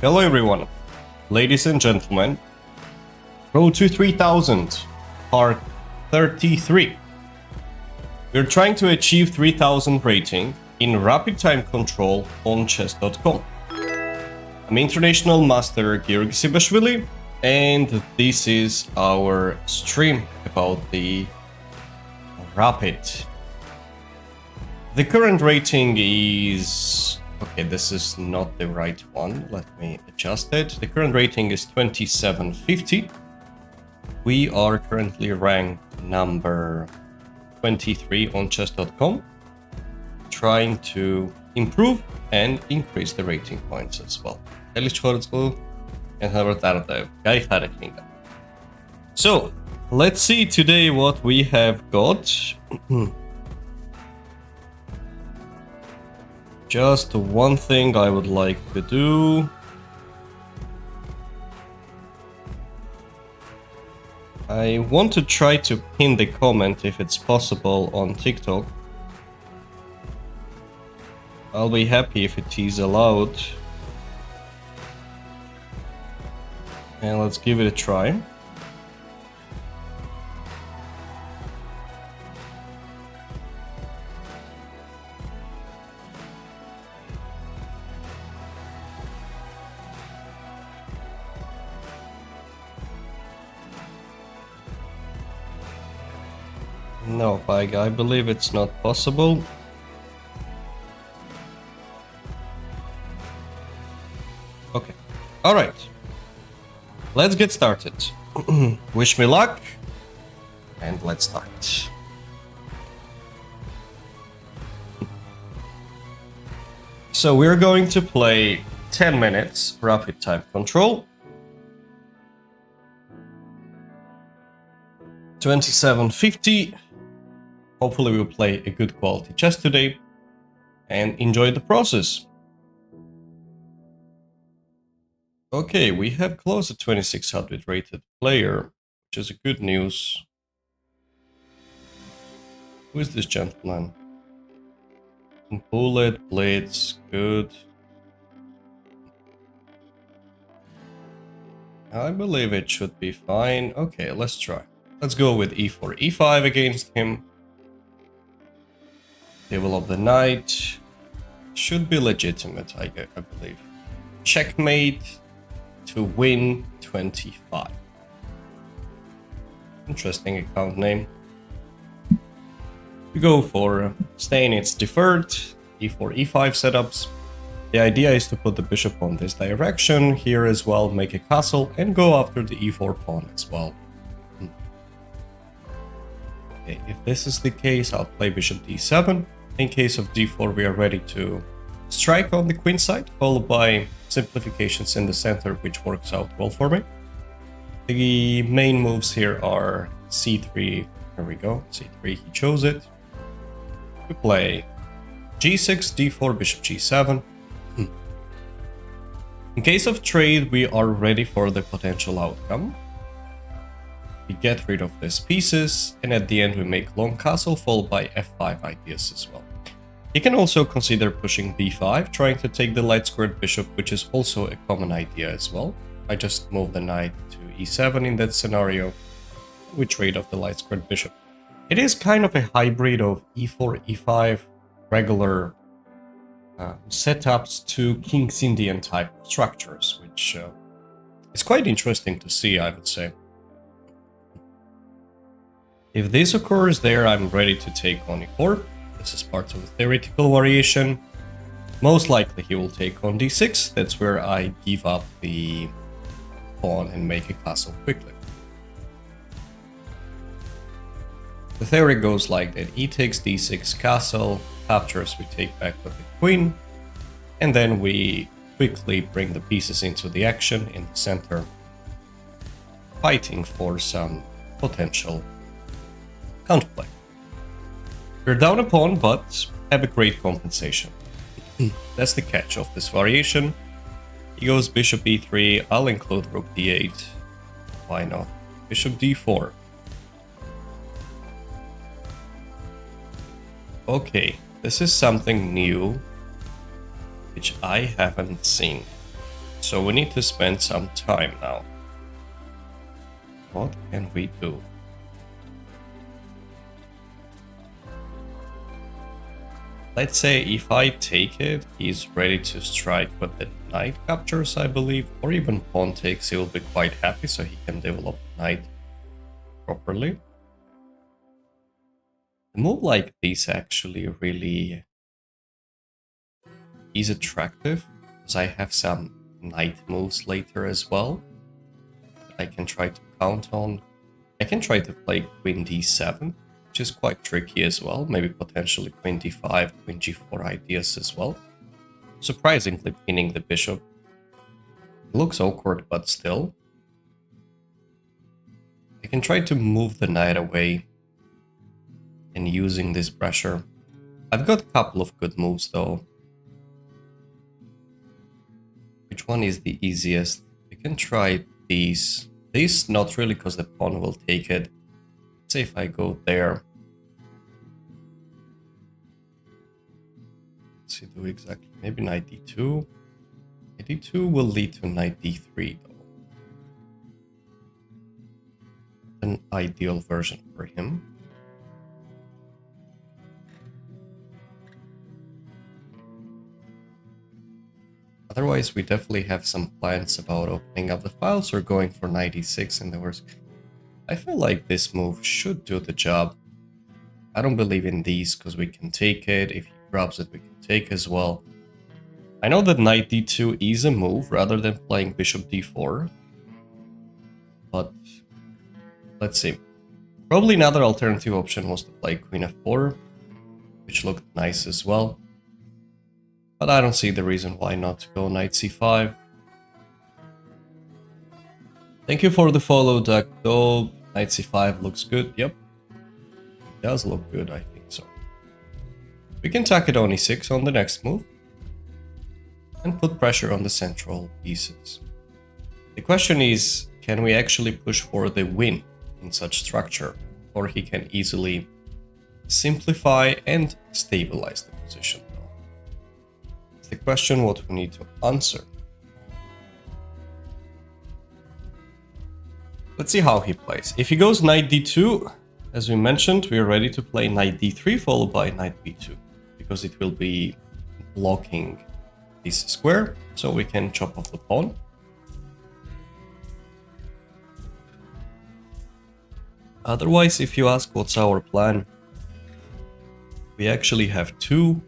Hello everyone, ladies and gentlemen. Road to 3000, part 33. We're trying to achieve 3000 rating in rapid time control on chess.com. I'm International Master Georgi Sibashvili, and this is our stream about the rapid. The current rating is... okay, this is not the right one. Let me adjust it. The current rating is 2750. We are currently ranked number 23 on chess.com, trying to improve and increase the rating points as well. So, let's see today what we have got. Just one thing I would like to do. I want to try to pin the comment if it's possible on TikTok. I'll be happy if it is allowed. And let's give it a try. No, I believe it's not possible. Okay. Alright. Let's get started. Wish me luck. And let's start. So we're going to play 10 minutes rapid time control. 2750. Hopefully we'll play a good quality chess today and enjoy the process. Okay, we have close to 2600 rated player, which is a good news. Who is this gentleman? Bullet, blitz, good. I believe it should be fine. Okay, let's try. Let's go with e4, e5 against him. Develop the knight. Should be legitimate, I believe. Checkmate to win 25. Interesting account name. We go for staying it's deferred, e4, e5 setups. The idea is to put the bishop on this direction, here as well, make a castle, and go after the e4 pawn as well. Okay, if this is the case, I'll play bishop d7. In case of d4, we are ready to strike on the queen side, followed by simplifications in the center, which works out well for me. The main moves here are c3. Here we go, c3, he chose it. We play g6, d4, bishop g7. In case of trade, we are ready for the potential outcome. We get rid of these pieces, and at the end we make long castle followed by f5 ideas as well. You can also consider pushing b5, trying to take the light squared bishop, which is also a common idea as well. I just move the knight to e7 in that scenario. We trade off the light squared bishop. It is kind of a hybrid of e4, e5, regular setups to King's Indian type structures, which is quite interesting to see, I would say. If this occurs there, I'm ready to take on e4. This is part of a theoretical variation. Most likely he will take on d6. That's where I give up the pawn and make a castle quickly. The theory goes like that: e takes d6, castle, captures, we take back with the queen, and then we quickly bring the pieces into the action in the center, fighting for some potential counterplay. We're down a pawn, but have a great compensation. That's the catch of this variation. He goes bishop e3, I'll include rook d8. Why not? Bishop d4. Okay, this is something new, which I haven't seen. So we need to spend some time now. What can we do? Let's say if I take it, he's ready to strike, but the knight captures, I believe, or even pawn takes, he will be quite happy, so he can develop knight properly. A move like this actually really is attractive, because I have some knight moves later as well that I can try to count on. I can try to play queen d7, which is quite tricky as well. Maybe potentially queen d5, queen g4 ideas as well. Surprisingly pinning the bishop. It looks awkward, but still. I can try to move the knight away and using this pressure. I've got a couple of good moves though. Which one is the easiest? We can try these. This, not really, because the pawn will take it. Let's say if I go there. Let's see, do exactly. Maybe knight d2. Knight d2 will lead to knight d3 though. An ideal version for him. Otherwise, we definitely have some plans about opening up the files or going for knight e6 in the worst. I feel like this move should do the job. I don't believe in these because we can take it. If he grabs it, we can take as well. I know that knight d2 is a move rather than playing bishop d4. But let's see. Probably another alternative option was to play queen f4, which looked nice as well. But I don't see the reason why not to go knight c5. Thank you for the follow, Duck Dope. Knight c5 looks good. Yep. It does look good, I think so. We can tack it on e6 on the next move. And put pressure on the central pieces. The question is, can we actually push for the win in such structure? Or he can easily simplify and stabilize the position. The question what we need to answer. Let's see how he plays. If he goes knight d2, as we mentioned, we are ready to play knight d3 followed by knight b2, because it will be blocking this square, so we can chop off the pawn. Otherwise, if you ask what's our plan, we actually have two.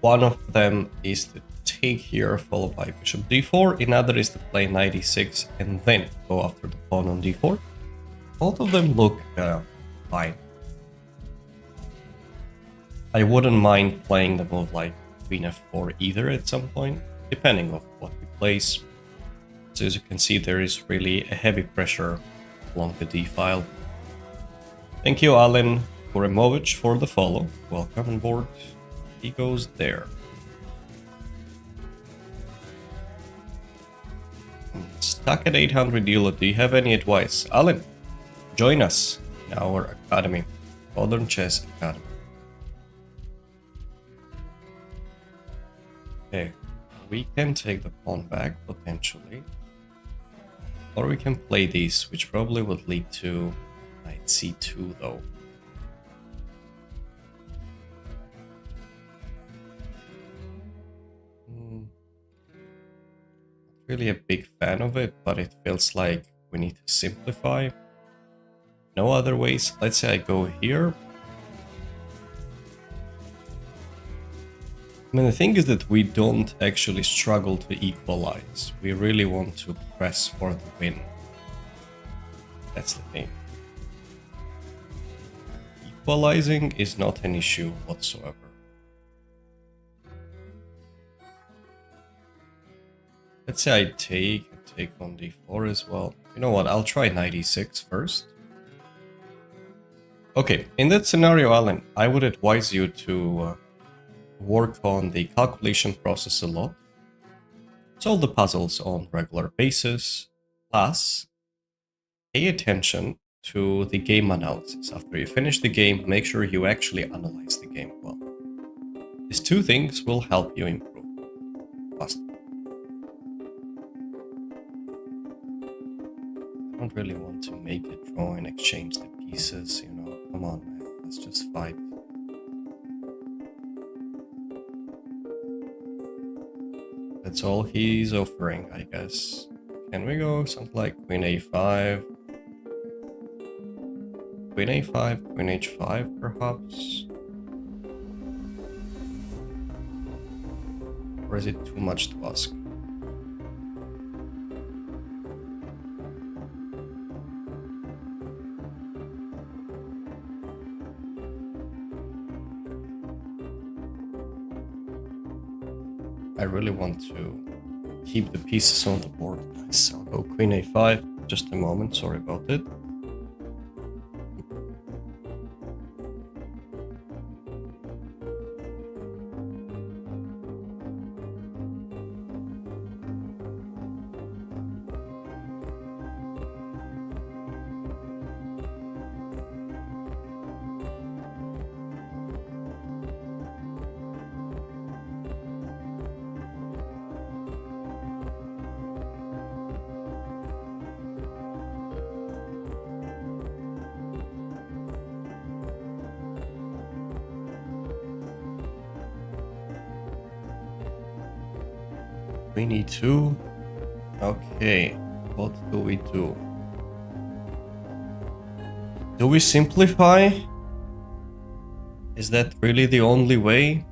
One of them is to take here, followed by bishop d4. Another is to play knight e6 and then go after the pawn on d4. Both of them look fine. I wouldn't mind playing the move like queen f4 either at some point, depending on what we place. So as you can see, there is really a heavy pressure along the d file. Thank you, Alan Kuremovich, for the follow. Welcome on board. He goes there. Stuck at 800 EULA. Do you have any advice? Alan, join us in our academy, Modern Chess Academy. Okay, we can take the pawn back potentially. Or we can play these, which probably would lead to knight c2 though. Really a big fan of it, but it feels like we need to simplify. No other ways. Let's say I go here. I mean, the thing is that we don't actually struggle to equalize. We really want to press for the win. That's the thing. Equalizing is not an issue whatsoever. Let's say I take on d4 as well. You know what, I'll try knight e6 first. Okay, in that scenario, Alan, I would advise you to work on the calculation process a lot. Solve the puzzles on regular basis, plus pay attention to the game analysis. After you finish the game, make sure you actually analyze the game well. These two things will help you improve faster. don't really want to make a draw and exchange the pieces, you know. Come on, man. Let's just fight. That's all he's offering, I guess. Can we go something like Queen A5? Queen A5, Queen H5, perhaps? Or is it too much to ask? I really want to keep the pieces on the board. Nice. I'll go Queen A5. Just a moment, sorry about it. Queen E2. Okay, what do we do? Do we simplify? Is that really the only way?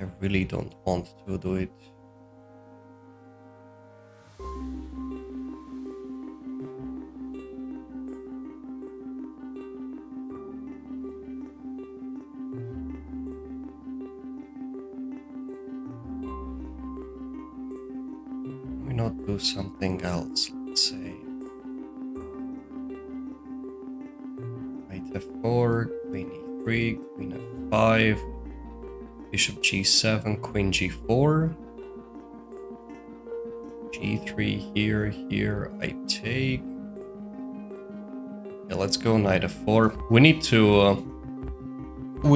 I really don't want to do it. Not do something else, let's say. Knight F4, Queen E3, Queen F5, Bishop G7, Queen G4, G3 here, I take. Yeah, let's go Knight F4. We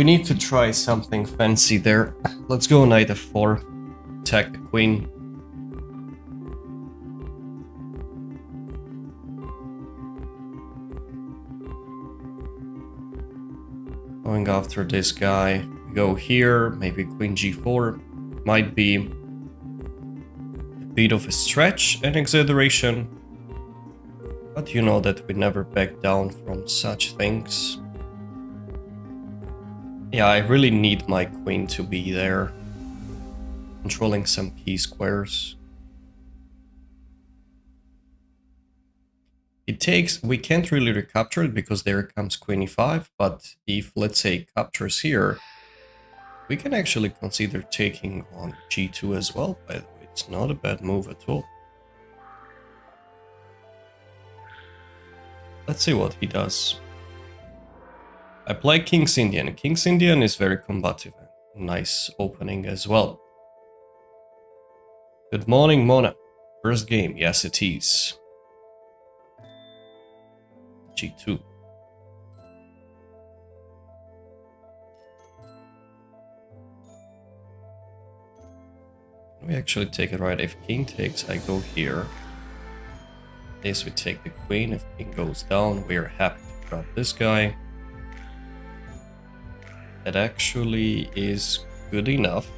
need to try something fancy there. Let's go Knight F4, attack the Queen. Going after this guy, we go here, maybe Queen G4, might be a bit of a stretch and exaggeration, but you know that we never back down from such things. Yeah, I really need my queen to be there, controlling some key squares. It takes, we can't really recapture it because there comes Queen E5, but if, let's say, it captures here, we can actually consider taking on G2 as well, by the way. It's not a bad move at all. Let's see what he does. I play King's Indian. King's Indian is very combative. Nice opening as well. Good morning, Mona. First game, yes it is. G2. We actually take it right. If king takes, I go here. This we take the queen. If king goes down, we are happy to drop this guy. That actually is good enough,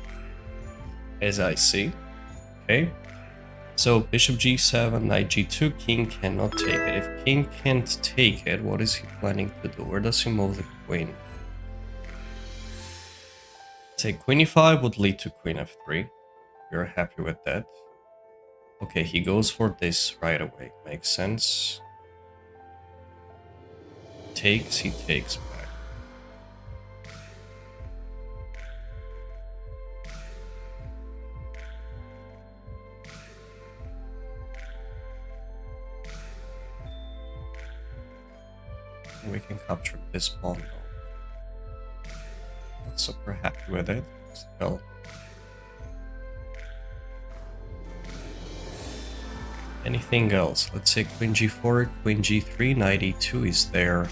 as I see. Okay. So bishop G7, knight G2, king cannot take it. If king can't take it, what is he planning to do? Where does he move the queen? Say queen E5 would lead to queen F3. We're happy with that. Okay, he goes for this right away. Makes sense. Takes, he takes back. We can capture this pawn though. Not super happy with it. Still. Anything else? Let's say queen G4, queen G3, knight E2 is there.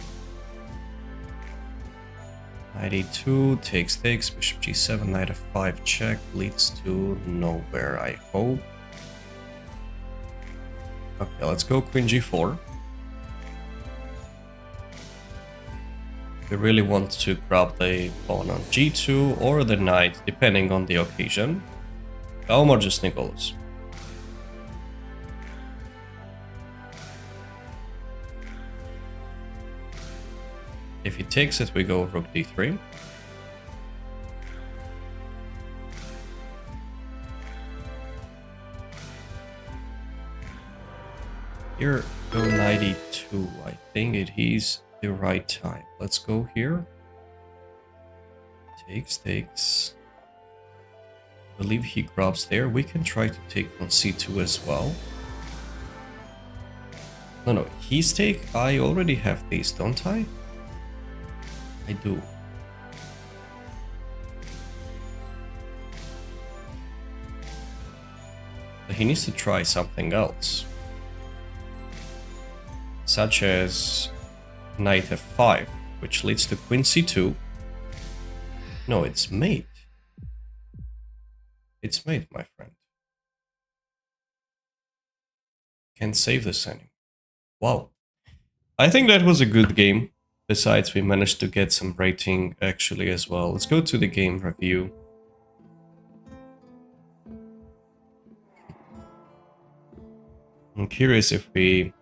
Knight E2 takes, bishop G7, knight F5 check, leads to nowhere, I hope. Okay, let's go queen g4. We really want to grab the pawn on g2 or the knight, depending on the occasion. Omar just Nicholas. If he takes it, we go rook d3. Here, go knight e2. I think it is the right time. Let's go here. Takes. I believe he grabs there. We can try to take on c2 as well. No, his take. I already have these, don't I? I do. But he needs to try something else. Such as knight f5, which leads to queen c2. No, it's mate. It's mate, my friend. Can't save this anymore. Wow. I think that was a good game. Besides, we managed to get some rating actually as well. Let's go to the game review. I'm curious if we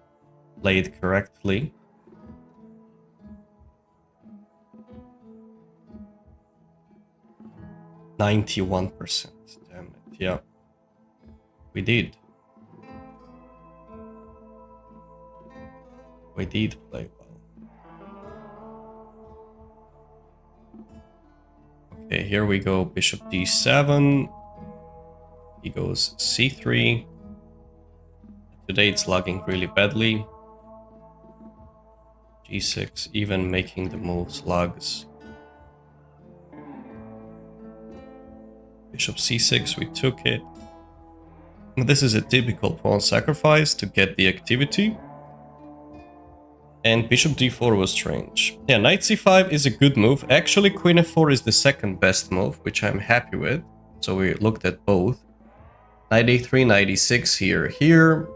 played correctly. %91%. Damn it. Yeah. We did. We did play well. Okay, here we go. Bishop d7. He goes c3. Today it's lagging really badly. g6, even making the moves lags. Bishop c6, we took it. This is a typical pawn sacrifice to get the activity. And bishop d4 was strange. Yeah, knight c5 is a good move. Actually, queen f4 is the second best move, which I'm happy with. So we looked at both. Knight a3, knight e6 here.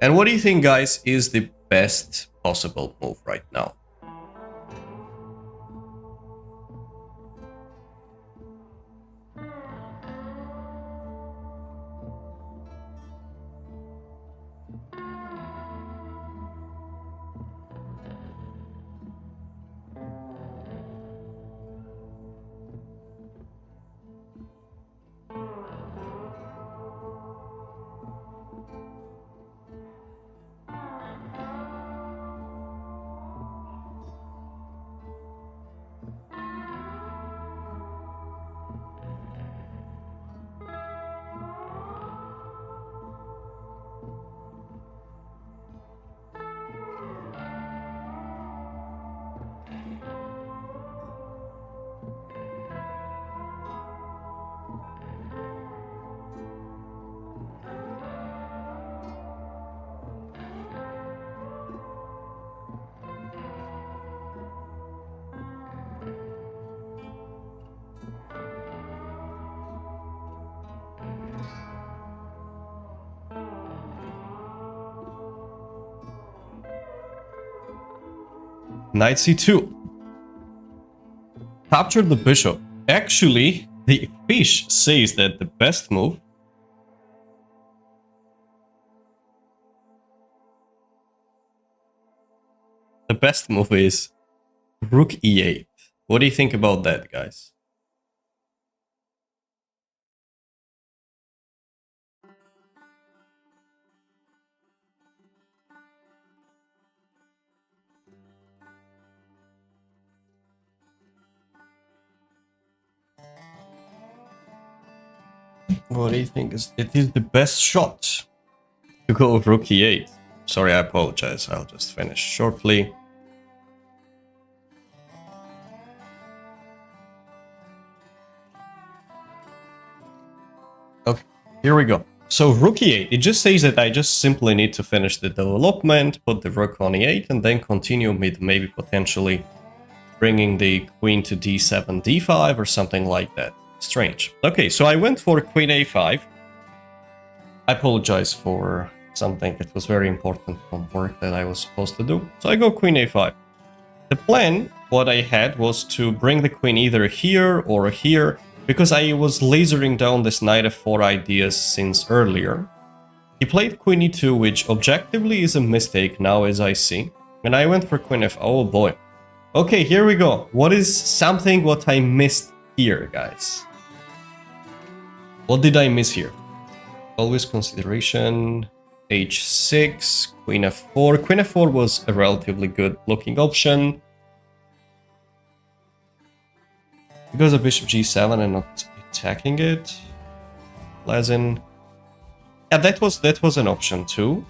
And what do you think, guys, is the best possible move right now? Knight c2. Capture the bishop. Actually, the fish says that the best move is rook e8. What do you think about that, guys? What do you think? It is the best shot to go with rook e8. Sorry, I apologize. I'll just finish shortly. Okay, here we go. So rook e8, it just says that I just simply need to finish the development, put the rook on e8, and then continue with maybe potentially bringing the queen to d7, d5, or something like that. Strange. Okay, so I went for queen a5. I apologize for something that was very important from work that I was supposed to do. So I go queen a5. The plan, what I had, was to bring the queen either here or here, because I was lasering down this knight f4 ideas since earlier. He played queen e2, which objectively is a mistake now as I see, and I went for queen f... Oh boy. Okay, here we go. What is something what I missed here, guys? What did I miss here? Always consideration... h6, queen f4. Queen f4 was a relatively good looking option. Because of bishop g7 and not attacking it. Pleasant. Yeah, that was an option too.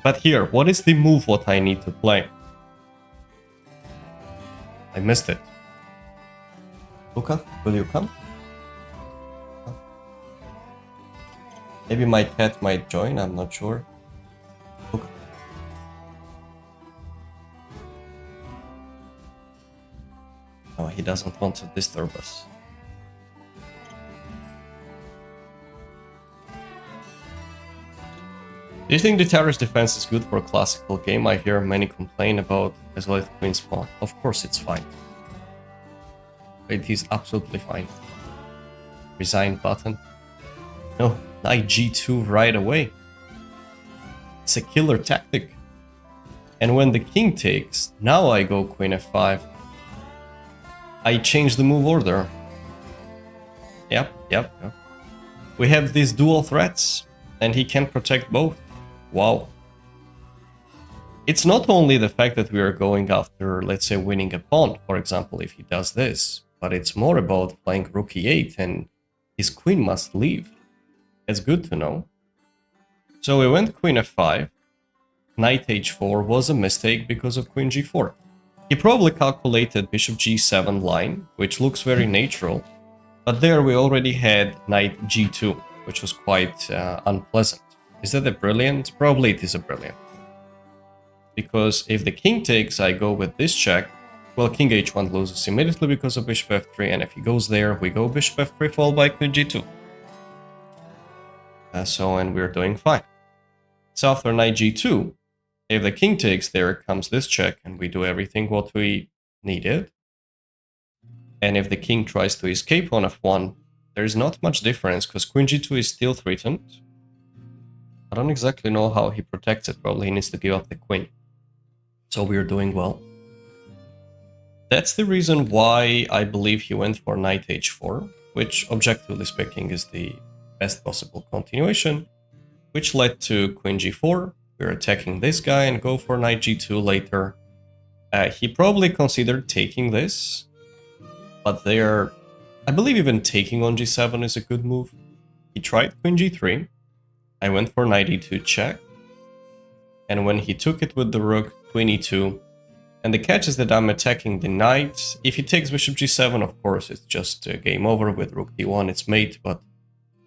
But here, what is the move what I need to play? I missed it. Luca, will you come? Maybe my cat might join, I'm not sure. Luca. No, he doesn't want to disturb us. Do you think the tower's defense is good for a classical game? I hear many complain about as well as queen's pawn. Of course it's fine. It is absolutely fine. Resign button. No, knight g2 right away. It's a killer tactic. And when the king takes, now I go queen f5. I change the move order. Yep. We have these dual threats, and he can protect both. Wow. It's not only the fact that we are going after, let's say, winning a pawn, for example, if he does this, but it's more about playing rook e8 and his queen must leave. It's good to know. So we went queen f5. Knight h4 was a mistake because of queen g4. He probably calculated bishop g7 line, which looks very natural, but there we already had knight g2, which was quite unpleasant. Is that a brilliant? Probably it is a brilliant. Because if the king takes, I go with this check. Well, king h1 loses immediately because of bishop f3, and if he goes there, we go bishop f3 followed by queen g2. And we're doing fine. So after knight g2, if the king takes, there comes this check, and we do everything what we needed. And if the king tries to escape on f1, there's not much difference, because queen g2 is still threatened. I don't exactly know how he protects it. Probably he needs to give up the queen. So we're doing well. That's the reason why I believe he went for knight h4, which objectively speaking is the best possible continuation, which led to queen g4. We're attacking this guy and go for knight g2 later. He probably considered taking this, but there, I believe even taking on g7 is a good move. He tried queen g3. I went for knight e2 check, and when he took it with the rook, queen e2, and the catch is that I'm attacking the knight. If he takes bishop g7, of course, it's just game over. With rook d1, it's mate, but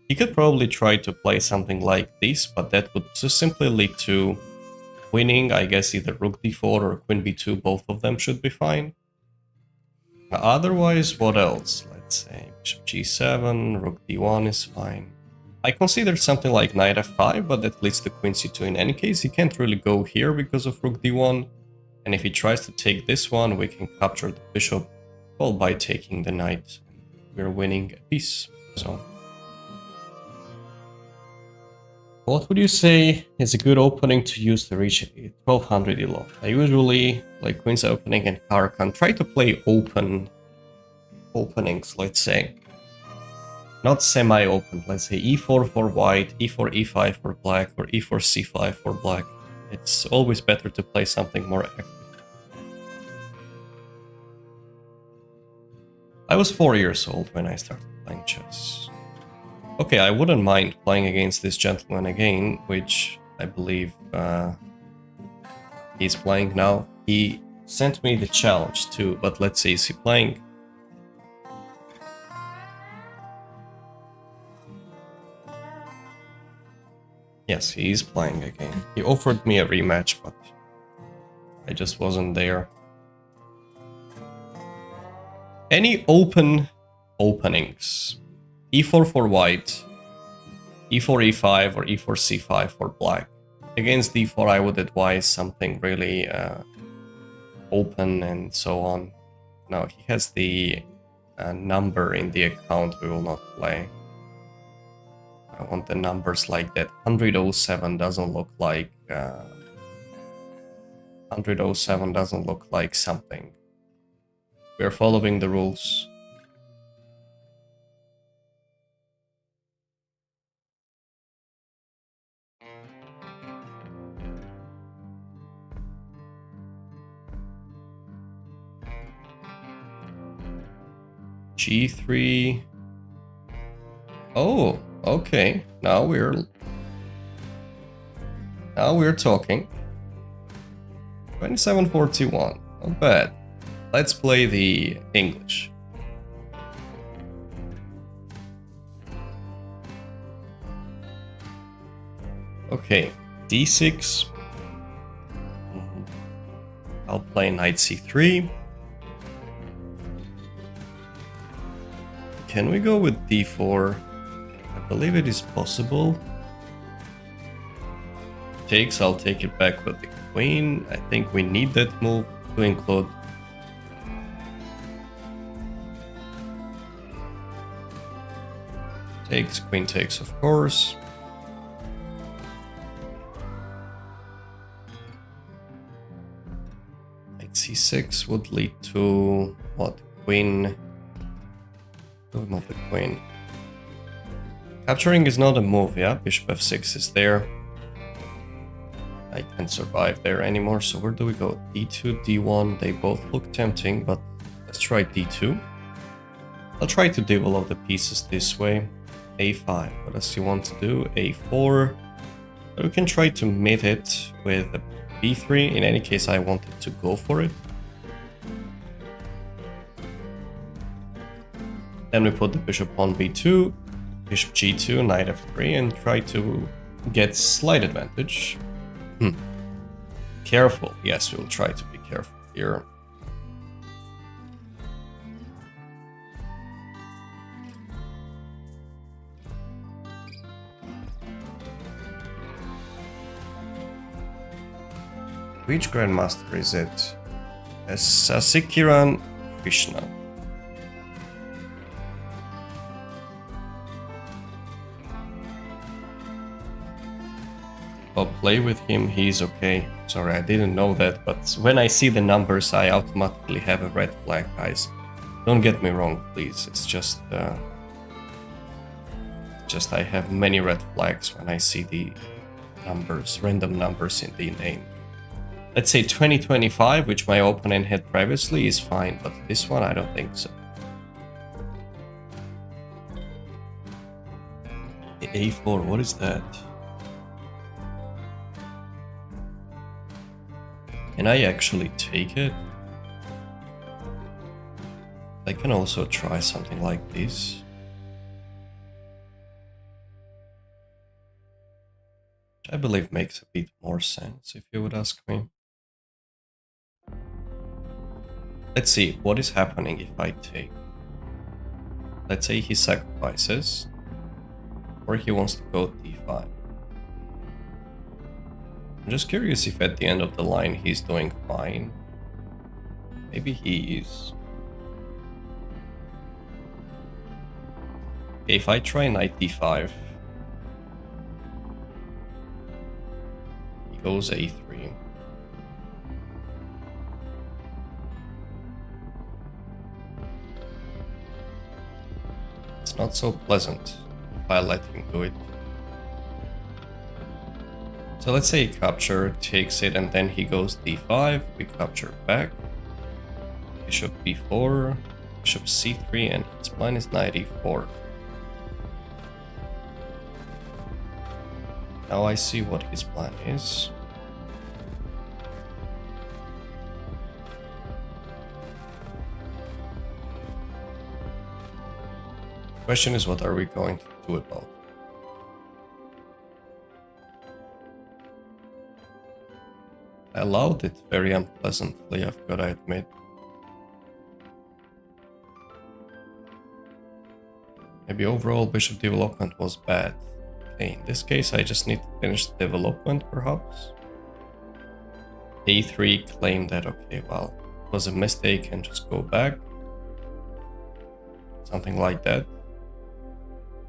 he could probably try to play something like this, but that would just simply lead to winning. I guess either rook d4 or queen b2, both of them should be fine. Otherwise, what else? Let's say bishop g7, rook d1 is fine. I considered something like knight f5, but that leads to queen c2 in any case. He can't really go here because of rook d1. And if he tries to take this one, we can capture the bishop, well, by taking the knight. We're winning a piece. So, what would you say is a good opening to use to reach 1200 elo? I usually play queen's opening and Caro-Kann. Try to play open openings, let's say. Not semi-open, let's say e4 for white, e4, e5 for black, or e4, c5 for black. It's always better to play something more active. I was 4 years old when I started playing chess. Okay, I wouldn't mind playing against this gentleman again, which I believe he's playing now. He sent me the challenge too, but let's see, is he playing? Yes, he is playing again. He offered me a rematch, but I just wasn't there. Any open openings? E4 for white, e4, e5, or e4, c5 for black. Against d4, I would advise something really open and so on. No, he has the number in the account we will not play. I want the numbers like that. 107 doesn't look like 107 doesn't look like something. We're following the rules. G3. Oh, okay. Now we're talking. 2741. Not bad. Let's play the English. Okay, d6. I'll play knight c3. Can we go with d4? I believe it is possible. Takes, I'll take it back with the queen. I think we need that move to include. Takes, queen takes, of course. Knight c6 would lead to what? Queen. Move the queen. Capturing is not a move, yeah? Bishop f6 is there. I can't survive there anymore, so where do we go? d2, d1, they both look tempting, but let's try d2. I'll try to develop the pieces this way. a5, what does he want to do? a4. But we can try to mate it with a b3. In any case, I wanted to go for it. Then we put the bishop on b2, bishop g2, knight f3, and try to get slight advantage. Careful. Yes, we'll try to be careful here. Which grandmaster is it? Sasikiran Krishna. I'll play with him, he's okay. Sorry, I didn't know that, but when I see the numbers, I automatically have a red flag, guys. Don't get me wrong, please. It's just I have many red flags when I see the numbers, random numbers in the name. Let's say 2025, which my opponent had previously, is fine, but this one, I don't think so. A4, what is that? Can I actually take it? I can also try something like this. Which I believe makes a bit more sense, if you would ask me. Let's see, what is happening if I take? Let's say he sacrifices, or he wants to go d5. I'm just curious if at the end of the line he's doing fine. Maybe he is. Okay, if I try knight d5, he goes a3. It's not so pleasant if I let him do it. So let's say he capture, takes it, and then he goes d5, we capture back. Bishop b4, bishop c3, and his plan is knight e4. Now I see what his plan is. Question is, what are we going to do about it? I allowed it very unpleasantly, I've got to admit. Maybe overall bishop development was bad. In this case, I just need to finish the development, perhaps. A3 claim that, okay, well, it was a mistake and just go back. Something like that.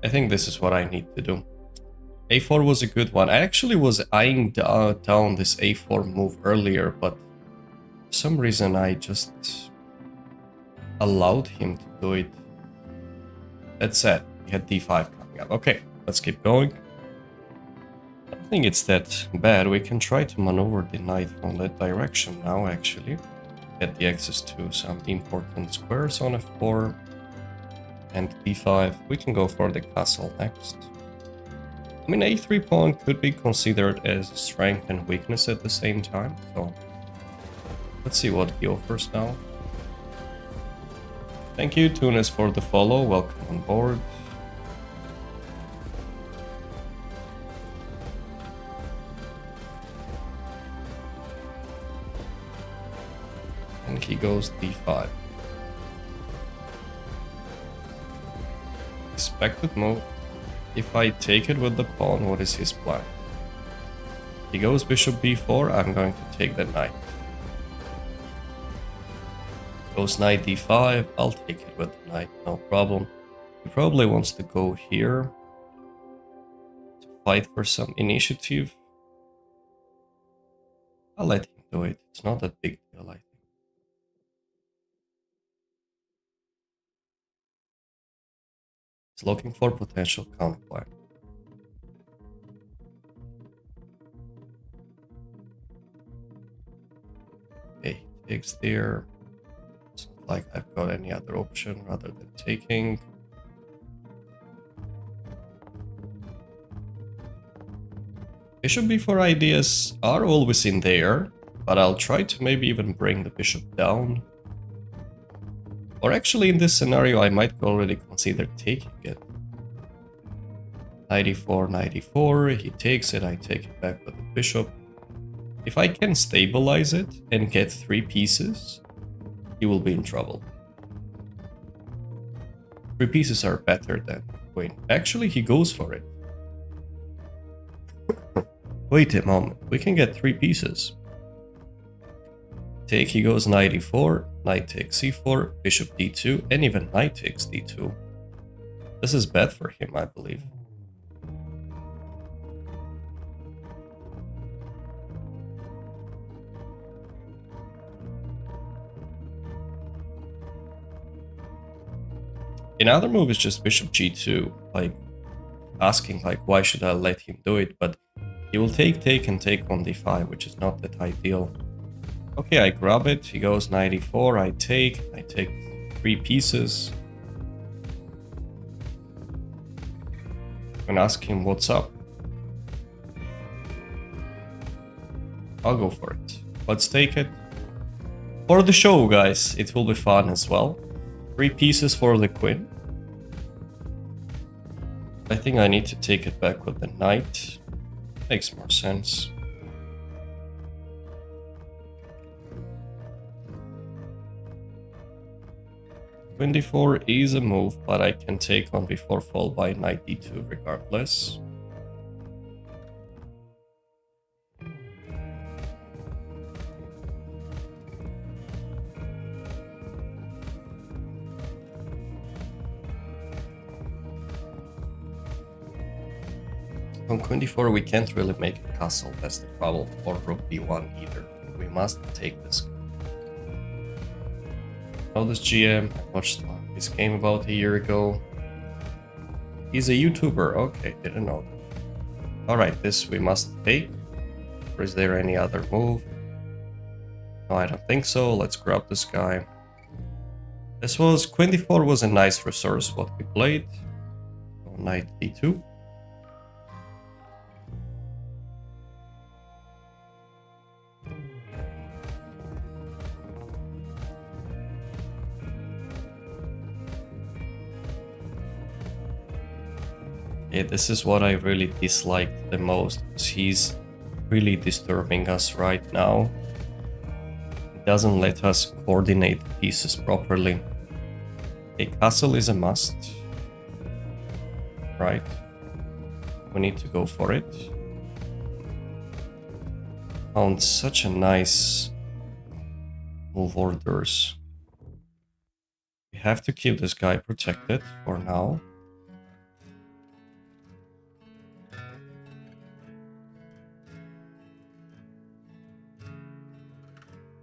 I think this is what I need to do. A4 was a good one. I actually was eyeing down this A4 move earlier, but for some reason I just allowed him to do it. That said, he had D5 coming up. Okay, let's keep going. I don't think it's that bad. We can try to maneuver the knight from that direction now, actually. Get the access to some important squares on F4 and D5. We can go for the castle next. I mean, A3 pawn could be considered as strength and weakness at the same time, so let's see what he offers now. Thank you, Tunis, for the follow. Welcome on board. And he goes D5. Expected move. If I take it with the pawn, what is his plan? He goes bishop b4, I'm going to take the knight. Goes knight d5, I'll take it with the knight, no problem. He probably wants to go here to fight for some initiative. I'll let him do it, it's not that big deal, I think. He's looking for potential counterplan. Okay, he takes there. It's not like I've got any other option rather than taking. Bishop b4 ideas are always in there, but I'll try to maybe even bring the bishop down. Or actually, in this scenario, I might already consider taking it. Knight e4, knight e4, he takes it, I take it back with the bishop. If I can stabilize it and get 3 pieces, he will be in trouble. 3 pieces are better than queen. Actually, he goes for it. Wait a moment, we can get 3 pieces. Take, he goes knight e4, knight takes c4, bishop d2, and even knight takes d2. This is bad for him, I believe. Another move is just bishop g2, like asking like why should I let him do it, but he will take and take on d5, which is not that ideal. Okay, I grab it, he goes knight e4, I take 3 pieces. And ask him what's up. I'll go for it. Let's take it. For the show, guys, it will be fun as well. 3 pieces for the queen. I think I need to take it back with the knight. Makes more sense. Queen d4 is a move, but I can take on before fall by knight d2 regardless. On queen d4 we can't really make a castle, that's the problem, or rook b1 either. We must take this. I know this GM, I watched his game about a year ago. He's a YouTuber, okay, didn't know that. Alright, this we must take. Or is there any other move? No, I don't think so. Let's grab this guy. This was, queen d4 was a nice resource what we played. So knight d2. Yeah, this is what I really disliked the most, because he's really disturbing us right now. He doesn't let us coordinate the pieces properly. A castle is a must. Right. We need to go for it. Found such a nice move orders. We have to keep this guy protected for now.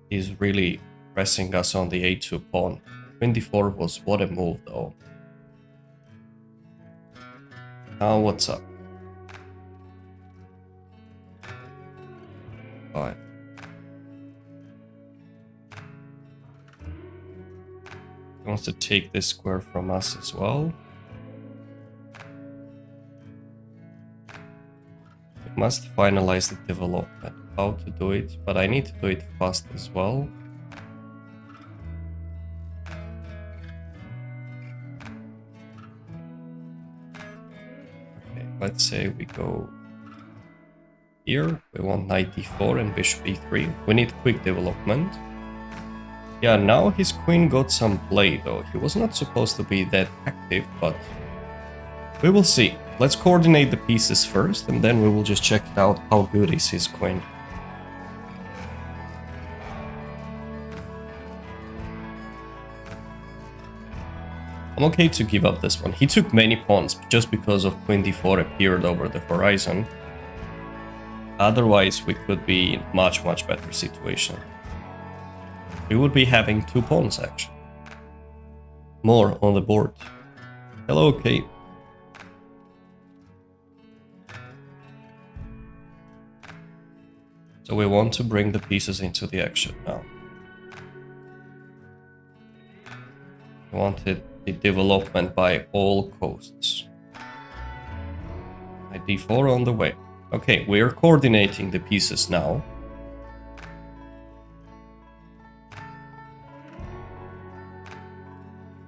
He's really pressing us on the a2 pawn. 24 was what a move though. Now what's up? 5. He wants to take this square from us as well. We must finalize the development. How to do it, but I need to do it fast as well. Okay, let's say we go here. We want knight d4 and bishop e3. We need quick development. Yeah, now his queen got some play though. He was not supposed to be that active, but we will see. Let's coordinate the pieces first, and then we will just check out how good is his queen. I'm okay to give up this one. He took many pawns just because of queen d4 appeared over the horizon. Otherwise, we could be in much better situation. We would be having 2 pawns actually. More on the board. Hello, Kate. So we want to bring the pieces into the action now. We wanted the development by all coasts. Knight d4 on the way. Okay, we are coordinating the pieces now.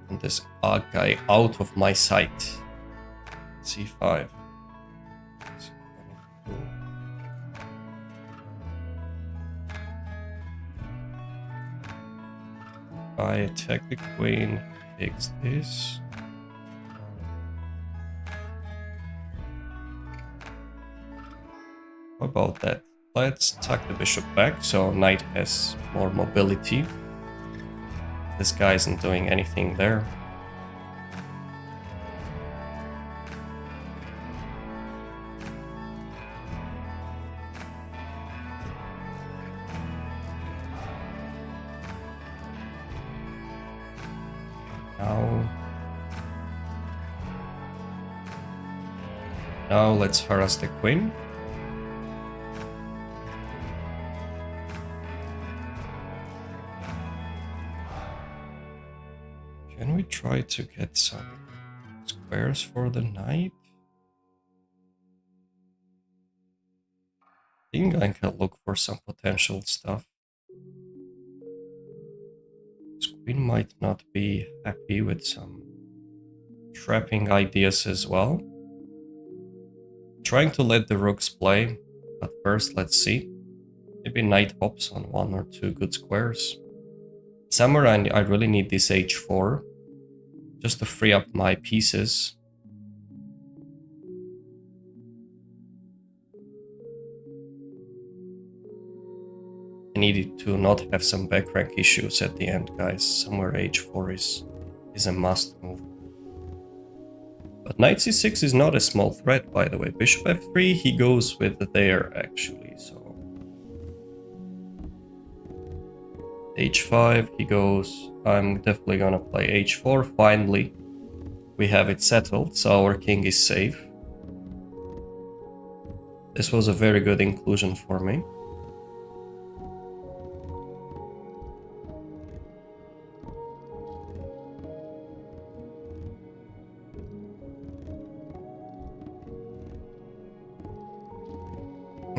And this guy out of my sight. c5. I attack the queen, takes this. How about that? Let's tuck the bishop back so knight has more mobility. This guy isn't doing anything there. Now let's harass the queen. Can we try to get some squares for the knight? I think I can look for some potential stuff. This queen might not be happy with some trapping ideas as well. Trying to let the rooks play, but first let's see. Maybe knight hops on 1 or 2 good squares. Somewhere I really need this h4 just to free up my pieces. I needed to not have some back rank issues at the end, guys. Somewhere h4 is a must move. But knight c6 is not a small threat, by the way. Bishop f3, he goes with there, actually, so... h5, he goes... I'm definitely gonna play h4. Finally, we have it settled, so our king is safe. This was a very good inclusion for me.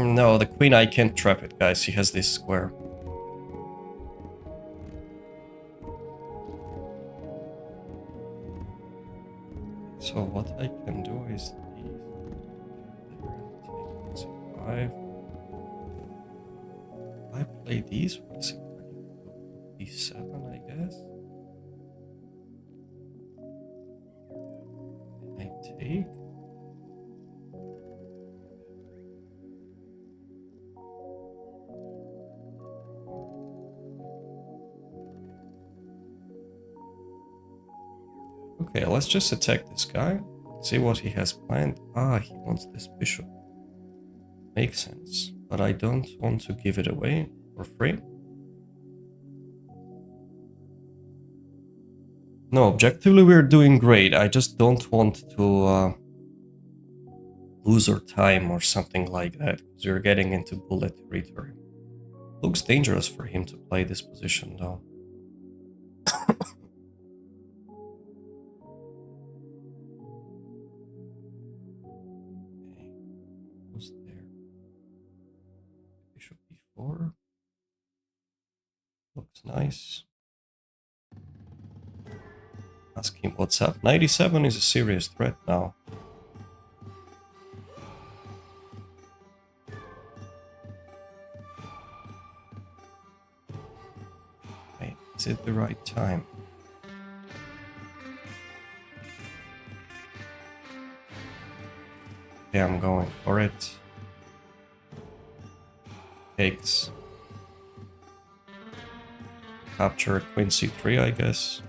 No, the queen, I can't trap it, guys. She has this square. So what I can do is c5. I play these. What's it? d7, I guess. I take. Okay, let's just attack this guy. See what he has planned. Ah, he wants this bishop. Makes sense. But I don't want to give it away for free. No, objectively we're doing great. I just don't want to lose our time or something like that. Because we're getting into bullet territory. Looks dangerous for him to play this position though. Who's there? Bishop e4. Looks nice. Ask him what's up. 97 is a serious threat now. Wait, is it the right time? Yeah, I'm going for it. Takes. Capture queen c3, I guess.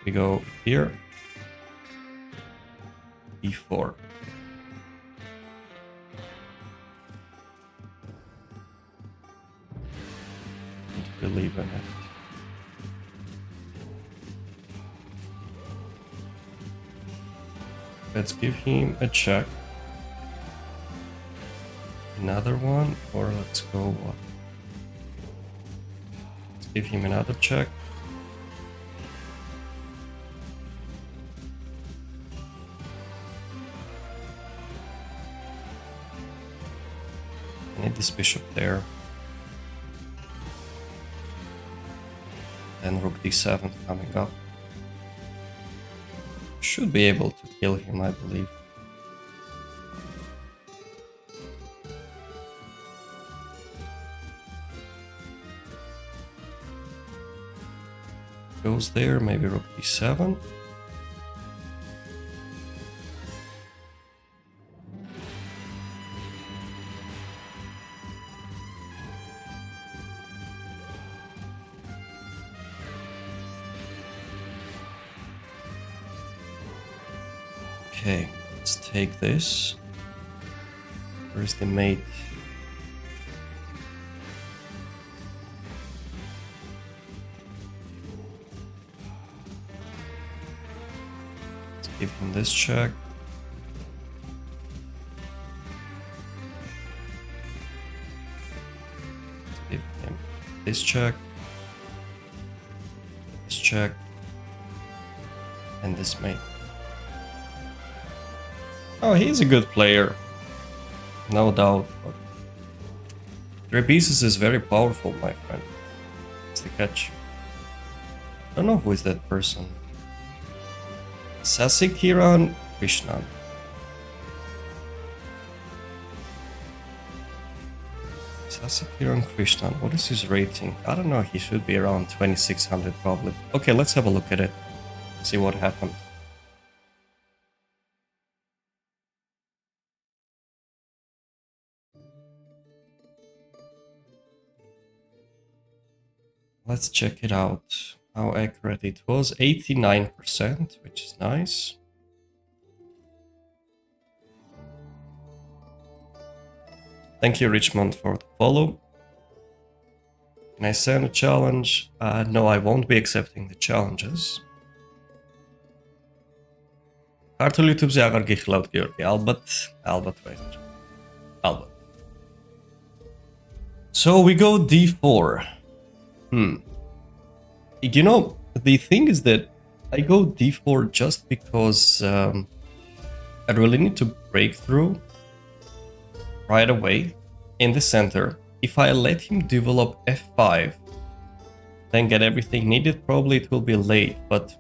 We go here. e4. Don't believe in it. Let's give him a check. Another one, or let's go what? Let's give him another check. I need this bishop there. Then rook d7 coming up. Should be able to kill him, I believe. Goes there, maybe rook d7. Okay, let's take this. Where's the mate? Let's give him this check. Let's give him this check. This check. And this mate. Oh, he's a good player. No doubt. But 3 pieces is very powerful, my friend. It's the catch. I don't know who is that person. Sasikiran Krishnan. Sasikiran Krishnan. What is his rating? I don't know. He should be around 2600 probably. Okay, let's have a look at it. See what happened. Let's check it out. How accurate it was. 89%, which is nice. Thank you, Richmond, for the follow. Can I send a challenge? No, I won't be accepting the challenges. Ქართულ YouTube-ზე აღარ გიხილავთ, გიორგი. ალბათ ვაიზარ. ალბათ. So we go d4. You know, the thing is that I go d4 just because I really need to break through right away in the center. If I let him develop f5, then get everything needed, probably it will be late, but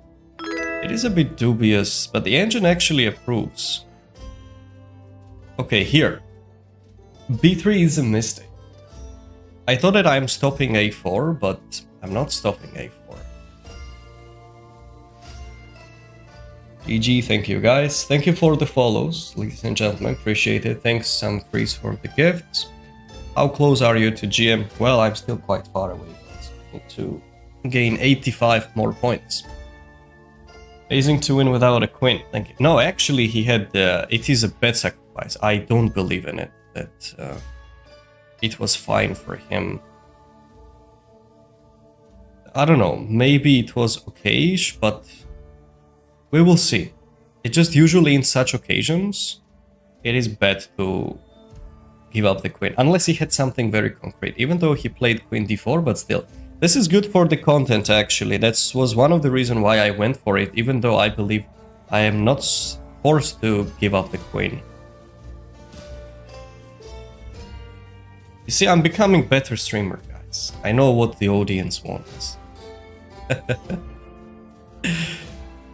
it is a bit dubious, but the engine actually approves. Okay, here. b3 is a mistake. I thought that I'm stopping a4, but I'm not stopping a4. GG, thank you guys. Thank you for the follows, ladies and gentlemen. Appreciate it. Thanks, Sam Chris, for the gifts. How close are you to GM? Well, I'm still quite far away. I need to gain 85 more points. Amazing to win without a queen. Thank you. No, actually, he had. It is a bad sacrifice. I don't believe in it. That it was fine for him. I don't know. Maybe it was okayish, but we will see. It just usually in such occasions, it is bad to give up the queen, unless he had something very concrete. Even though he played queen d4, but still. This is good for the content, actually. That was one of the reasons why I went for it, even though I believe I am not forced to give up the queen. You see, I'm becoming better streamer, guys. I know what the audience wants.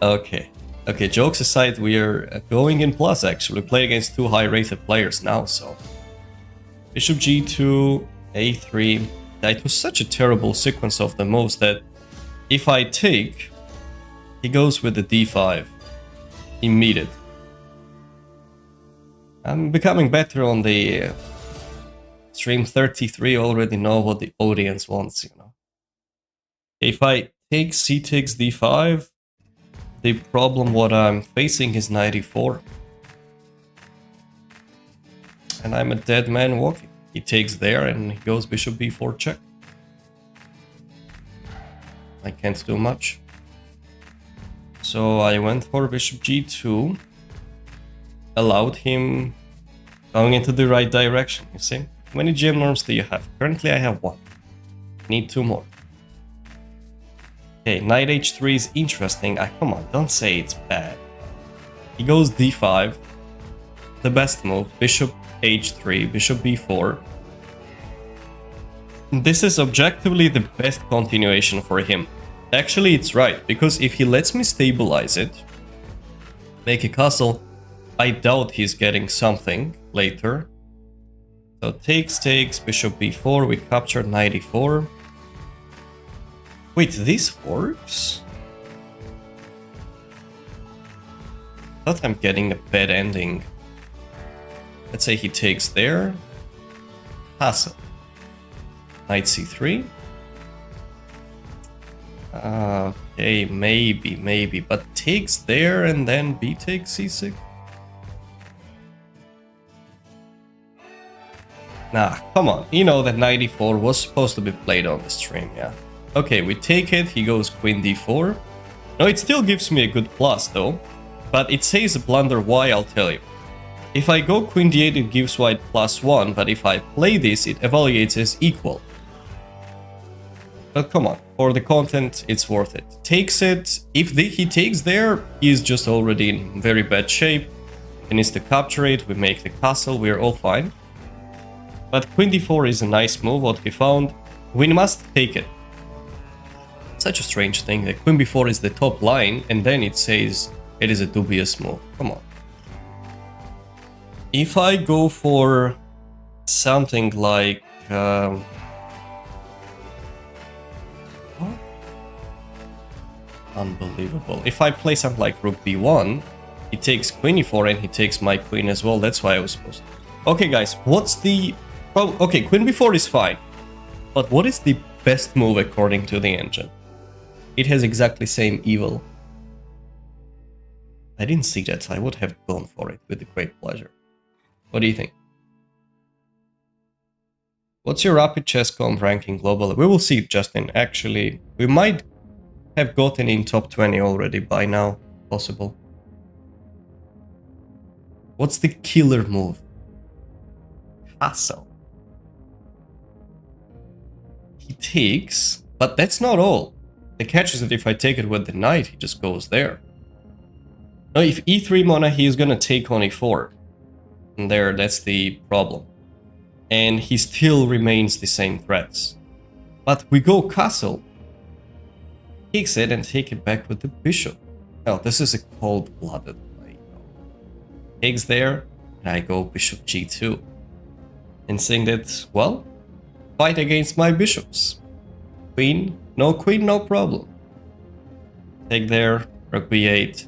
Okay. Okay, jokes aside, we are going in plus, actually. We play against two high-rated players now, so... Bishop g2, a3... It was such a terrible sequence of the moves that if I take, he goes with the d5 immediate. I'm becoming better on the stream 33, already know what the audience wants, you know. If I take c takes d5, the problem what I'm facing is knight e4. And I'm a dead man walking. He takes there and he goes bishop b4 check. I can't do much. So I went for bishop g2. Allowed him going into the right direction, you see? How many GM norms do you have? Currently I have one. Need two more. Okay, knight h3 is interesting. Come on, don't say it's bad. He goes d5. The best move, bishop h3, bishop b4. This is objectively the best continuation for him. Actually, it's right, because if he lets me stabilize it, make a castle, I doubt he's getting something later. So takes, bishop b4, we captured knight e4. Wait, this works? I thought I'm getting a bad ending. Let's say he takes there. Castle. Knight c3. Okay, maybe. But takes there and then b takes c6. Nah, come on. You know that knight e4 was supposed to be played on the stream, yeah. Okay, we take it. He goes queen d4. No, it still gives me a good plus, though. But it says a blunder why, I'll tell you. If I go queen d8, it gives white +1, but if I play this, it evaluates as equal. But come on, for the content, it's worth it. Takes it. If he takes there, he's just already in very bad shape. He needs to capture it, we make the castle, we're all fine. But queen d4 is a nice move, what we found. We must take it. Such a strange thing, that queen b4 is the top line, and then it says it is a dubious move. Come on. If I go for something like... what? Unbelievable. If I play something like rook b1, he takes queen e4 and he takes my queen as well. That's why I was supposed to... Okay, guys, what's the... Oh, okay, queen b4 is fine. But what is the best move according to the engine? It has exactly same evil. I didn't see that. I would have gone for it with great pleasure. What do you think? What's your rapid chess comp ranking globally? We will see, Justin. Actually, we might have gotten in top 20 already by now. Possible. What's the killer move? Castle. He takes, but that's not all. The catch is that if I take it with the knight, he just goes there. No, if e3 mana, he is gonna take on e4. And there, that's the problem. And he still remains the same threats. But we go castle. Takes it and take it back with the bishop. Oh, this is a cold-blooded play. Takes there, and I go bishop g2. And saying that, well, fight against my bishops. Queen, no problem. Take there, rook b8,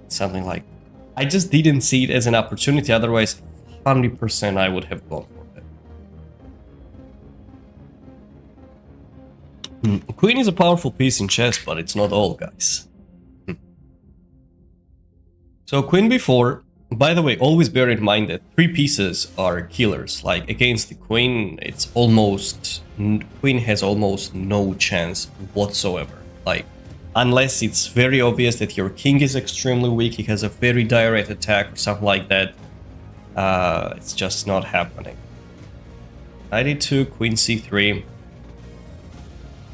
something like that. I just didn't see it as an opportunity, otherwise 100% I would have gone for Queen is a powerful piece in chess, but it's not all, guys. So Queen b4, by the way, always bear in mind that 3 pieces are killers. Like against the Queen, it's almost... Queen has almost no chance whatsoever. Like, unless it's very obvious that your king is extremely weak, he has a very direct attack or something like that, it's just not happening. Knight e2, Queen c3.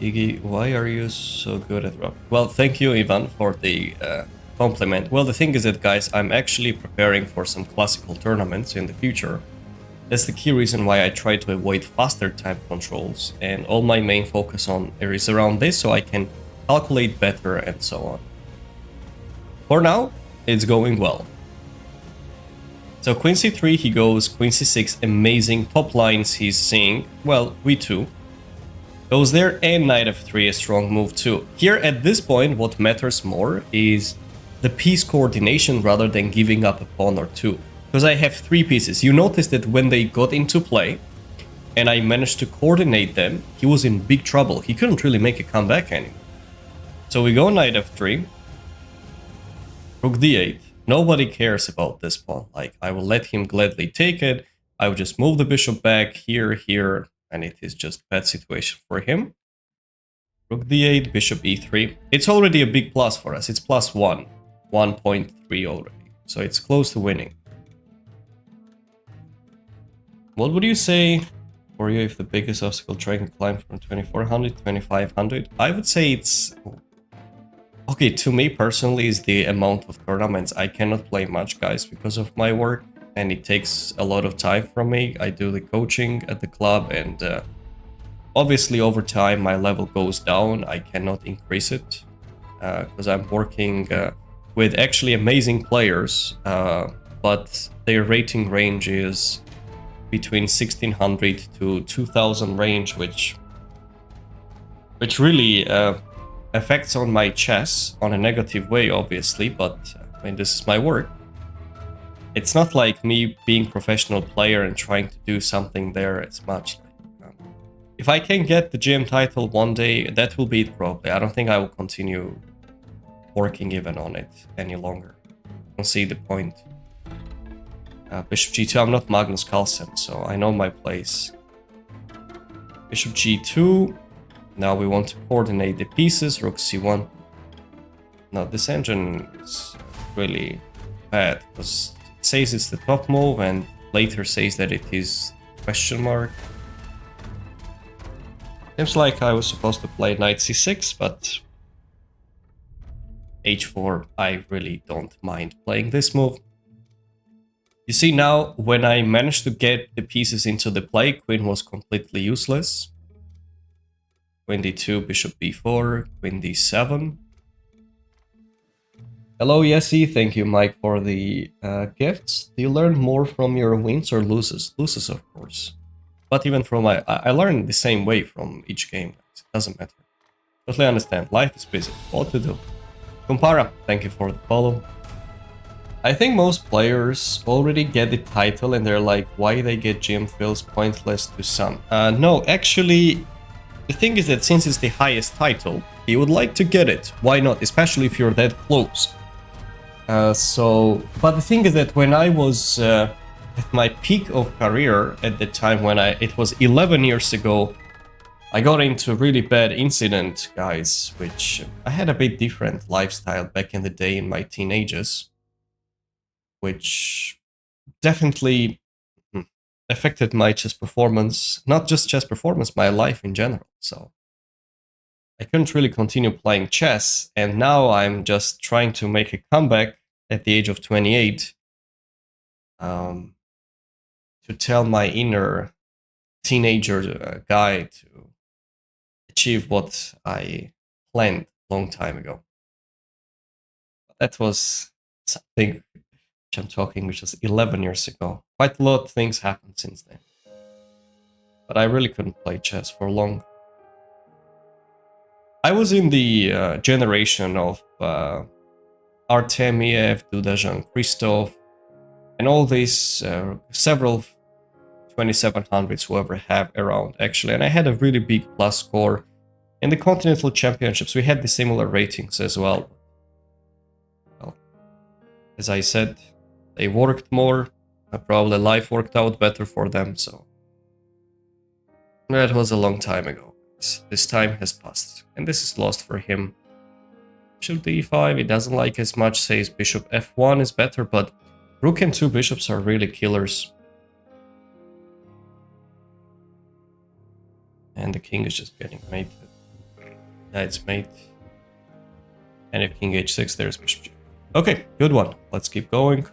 Iggy, why are you so good at rock? Well, thank you, Ivan, for the compliment. Well, the thing is that, guys, I'm actually preparing for some classical tournaments in the future. That's the key reason why I try to avoid faster time controls, and all my main focus on is around this, so I can calculate better and so on. For now, it's going well. So Queen c3, he goes Queen c6, amazing top lines he's seeing. Well, v2 goes there, and Knight f3, a strong move too. Here at this point, what matters more is the piece coordination rather than giving up a pawn or two. Because I have 3 pieces. You notice that when they got into play and I managed to coordinate them, he was in big trouble. He couldn't really make a comeback anymore. So we go Knight f3, Rook d8. Nobody cares about this pawn. Like, I will let him gladly take it. I will just move the bishop back here, here, and it is just a bad situation for him. Rook d8, bishop e3. It's already a big plus for us. It's plus 1, 1.3 already. So it's close to winning. What would you say for you if the biggest obstacle trying to climb from 2400 to 2500? I would say it's... Okay, to me personally is the amount of tournaments. I cannot play much, guys, because of my work, and it takes a lot of time from me. I do the coaching at the club, and obviously over time my level goes down. I cannot increase it because I'm working with actually amazing players, but their rating range is between 1600 to 2000 range, which really affects on my chess on a negative way, obviously, but I mean, this is my work. It's not like me being professional player and trying to do something there as much. If I can get the GM title one day, that will be it probably. I don't think I will continue working even on it any longer. I don't see the point. Bishop g2, I'm not Magnus Carlsen, so I know my place. Bishop g2. Now we want to coordinate the pieces. Rook c1. Now this engine is really bad because it says it's the top move and later says that it is question mark. Seems like I was supposed to play knight c6, but h4, I really don't mind playing this move. You see now, when I managed to get the pieces into the play, queen was completely useless. Queen d2, bishop b4, queen d7. Hello, Yessi. Thank you, Mike, for the gifts. Do you learn more from your wins or loses? Loses, of course. But even from I learn the same way from each game. It doesn't matter. Totally understand. Life is busy. What to do? Kumpara, thank you for the follow. I think most players already get the title and they're like, why they get GM feels pointless to some. No, actually, the thing is that since it's the highest title, you would like to get it. Why not? Especially if you're that close. But the thing is that when I was at my peak of career at the time when it was 11 years ago, I got into a really bad incident, guys, which I had a bit different lifestyle back in the day in my teenagers, which definitely affected my chess performance, not just chess performance, my life in general. So I couldn't really continue playing chess, and now I'm just trying to make a comeback at the age of 28 to tell my inner teenager guy to achieve what I planned a long time ago. That was something which I'm talking, which was 11 years ago. Quite a lot of things happened since then. But I really couldn't play chess for long. I was in the generation of Artemiev, Dudajan, Kristov, and all these several 2700s who ever have around, actually. And I had a really big plus score In the Continental Championships, we had the similar ratings as well. Well, as I said, they worked more. Probably life worked out better for them, so... That was a long time ago. This time has passed, and this is lost for him. Bishop d5, he doesn't like as much, says bishop f1 is better, but rook and two bishops are really killers. And the king is just getting mated. Yeah, it's mate. And if king h6, there's bishop g. Okay, good one. Let's keep going.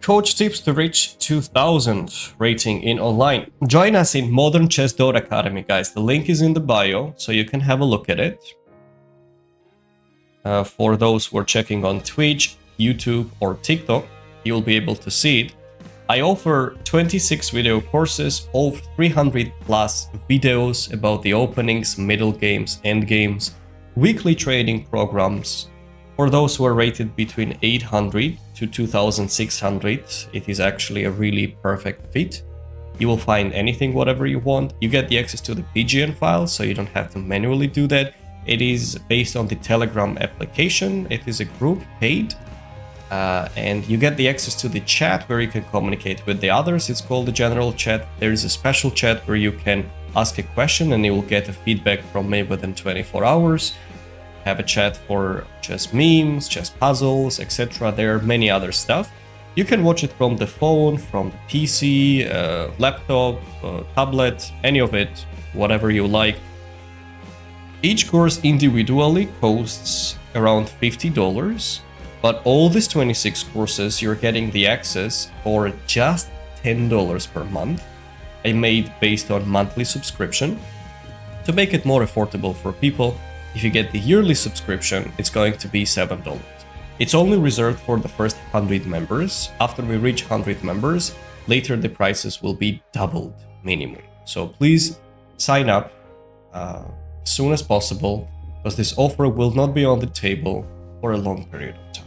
Coach tips to reach 2000 rating in online. Join us in Modern Chess Academy, guys. The link is in the bio, so you can have a look at it. For those who are checking on Twitch, YouTube, or TikTok, you'll be able to see it. I offer 26 video courses, over 300 plus videos about the openings, middle games, end games, weekly training programs. For those who are rated between 800 to 2600, it is actually a really perfect fit. You will find anything, whatever you want. You get the access to the PGN file, so you don't have to manually do that. It is based on the Telegram application. It is a group, paid. And you get the access to the chat where you can communicate with the others. It's called the general chat. There is a special chat where you can ask a question and you will get a feedback from me within 24 hours. Have a chat for chess memes, chess puzzles, etc. There are many other stuff. You can watch it from the phone, from the PC, laptop, tablet, any of it, whatever you like. Each course individually costs around $50, but all these 26 courses you're getting the access for just $10 per month. I made based on monthly subscription to make it more affordable for people. If you get the yearly subscription, it's going to be $7. It's only reserved for the first 100 members. After we reach 100 members, later the prices will be doubled minimum. So please sign up as soon as possible, because this offer will not be on the table for a long period of time.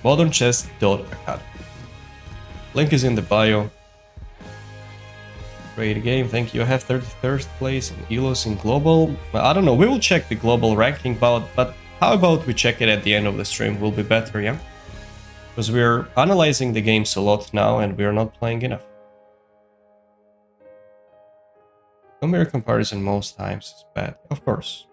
modernchess.academy. Link is in the bio. Great game, thank you. I have 33rd place in ELOS in global. I don't know, we will check the global ranking, but how about we check it at the end of the stream? Will be better, yeah? Because we're analyzing the games a lot now and we're not playing enough. Number comparison most times is bad, of course.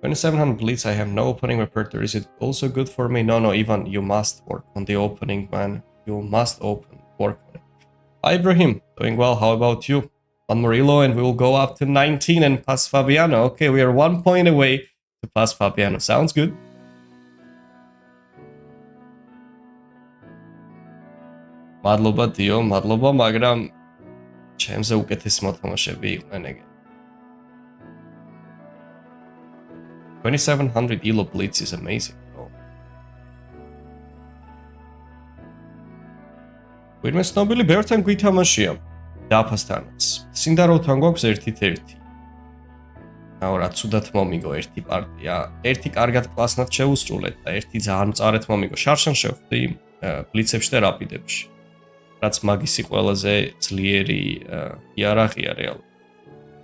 2700 Blitz, I have no opening repertoire. Is it also good for me? No, Ivan, you must work on the opening, man. You must work on it. Hi, Ibrahim. Doing well. How about you? One more elo and we will go up to 19 and pass Fabiano. Okay, we are 1 point away to pass Fabiano. Sounds good. Madloba Dio, Madloba, მაგრამ ჩემზე უკეთესი მოთამაშეები იყვნენ ეგ. 2700 elo blitz is amazing. ვინმე ცნობილი ბევრთან გვითამაშია დაფასთანაც. სინდაროთან გვაქვს 1-1. აუ რა ცუდად მომიგო ერთი პარტია. ერთი კარგად კლასნად შეუსრულეთ და ერთი ძალიან მწარეთ მომიგო. შარშან შევხვდი ბლიცებში და რაპიდებში. რაც მაგისი ყველაზე ძლიერი იარაღია რეალურად.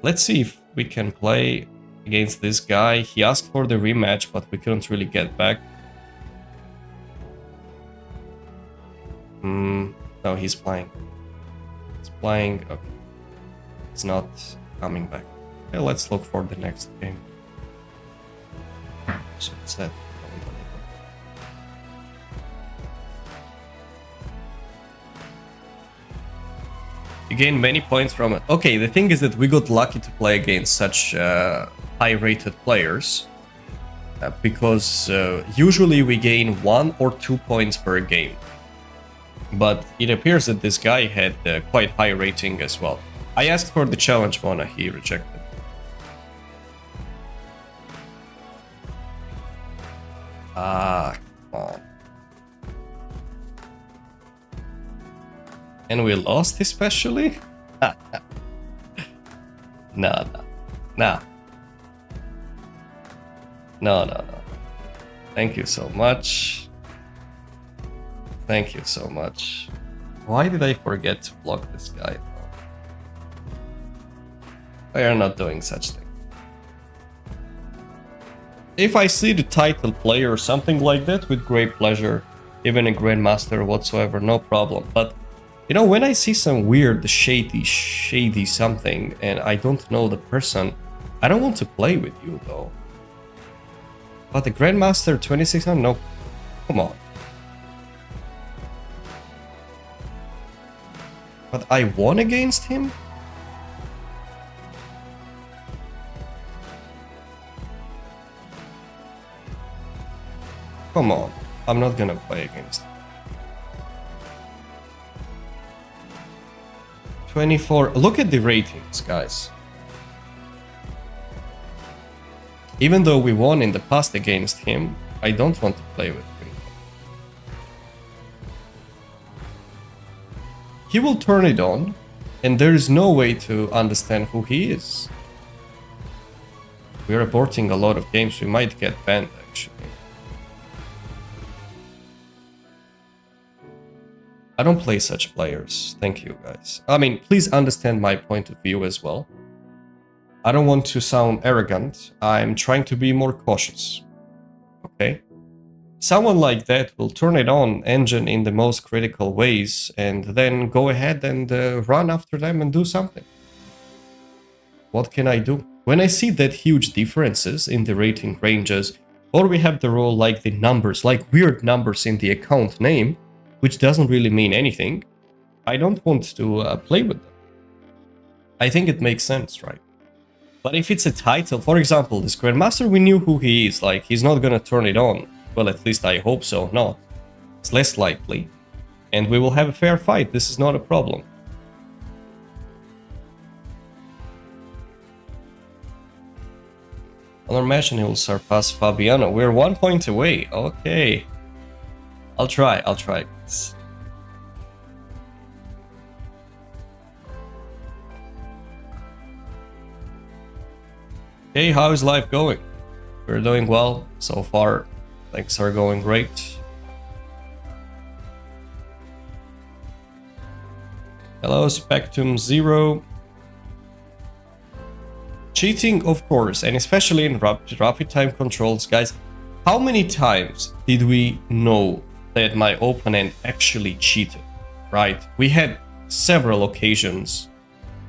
Let's see if we can play against this guy. He asked for the rematch, but we couldn't really get back. No, he's playing. He's playing. Okay. He's not coming back. Okay, let's look for the next game. So it's that. You gain many points from it. Okay, the thing is that we got lucky to play against such high-rated players. Because usually we gain 1 or 2 points per game. But it appears that this guy had quite high rating as well. I asked for the challenge Mona, he rejected. Ah, come on. And we lost especially? No. Thank you so much. Thank you so much. Why did I forget to block this guy? I are not doing such thing. If I see the title player or something like that, with great pleasure, even a Grandmaster whatsoever, no problem. But, you know, when I see some weird, shady something, and I don't know the person, I don't want to play with you, though. But the Grandmaster 2600, no, come on. But I won against him? Come on, I'm not gonna play against him. 24, look at the ratings, guys. Even though we won in the past against him, I don't want to play with him. He will turn it on, and there is no way to understand who he is. We're reporting a lot of games, we might get banned actually. I don't play such players, thank you guys. I mean, please understand my point of view as well. I don't want to sound arrogant, I'm trying to be more cautious. Okay? Someone like that will turn it on engine in the most critical ways and then go ahead and run after them and do something. What can I do? When I see that huge differences in the rating ranges, or we have the role like the numbers, like weird numbers in the account name, which doesn't really mean anything, I don't want to play with them. I think it makes sense, right? But if it's a title, for example, this Grandmaster, we knew who he is, like he's not gonna turn it on. Well, at least I hope so, not. It's less likely. And we will have a fair fight, this is not a problem. I'll imagine he will surpass Fabiano. We're 1 point away, okay. I'll try. Hey, how is life going? We're doing well so far. Things are going great. Hello, Spectrum Zero. Cheating, of course, and especially in rapid time controls, guys. How many times did we know that my opponent actually cheated, right? We had several occasions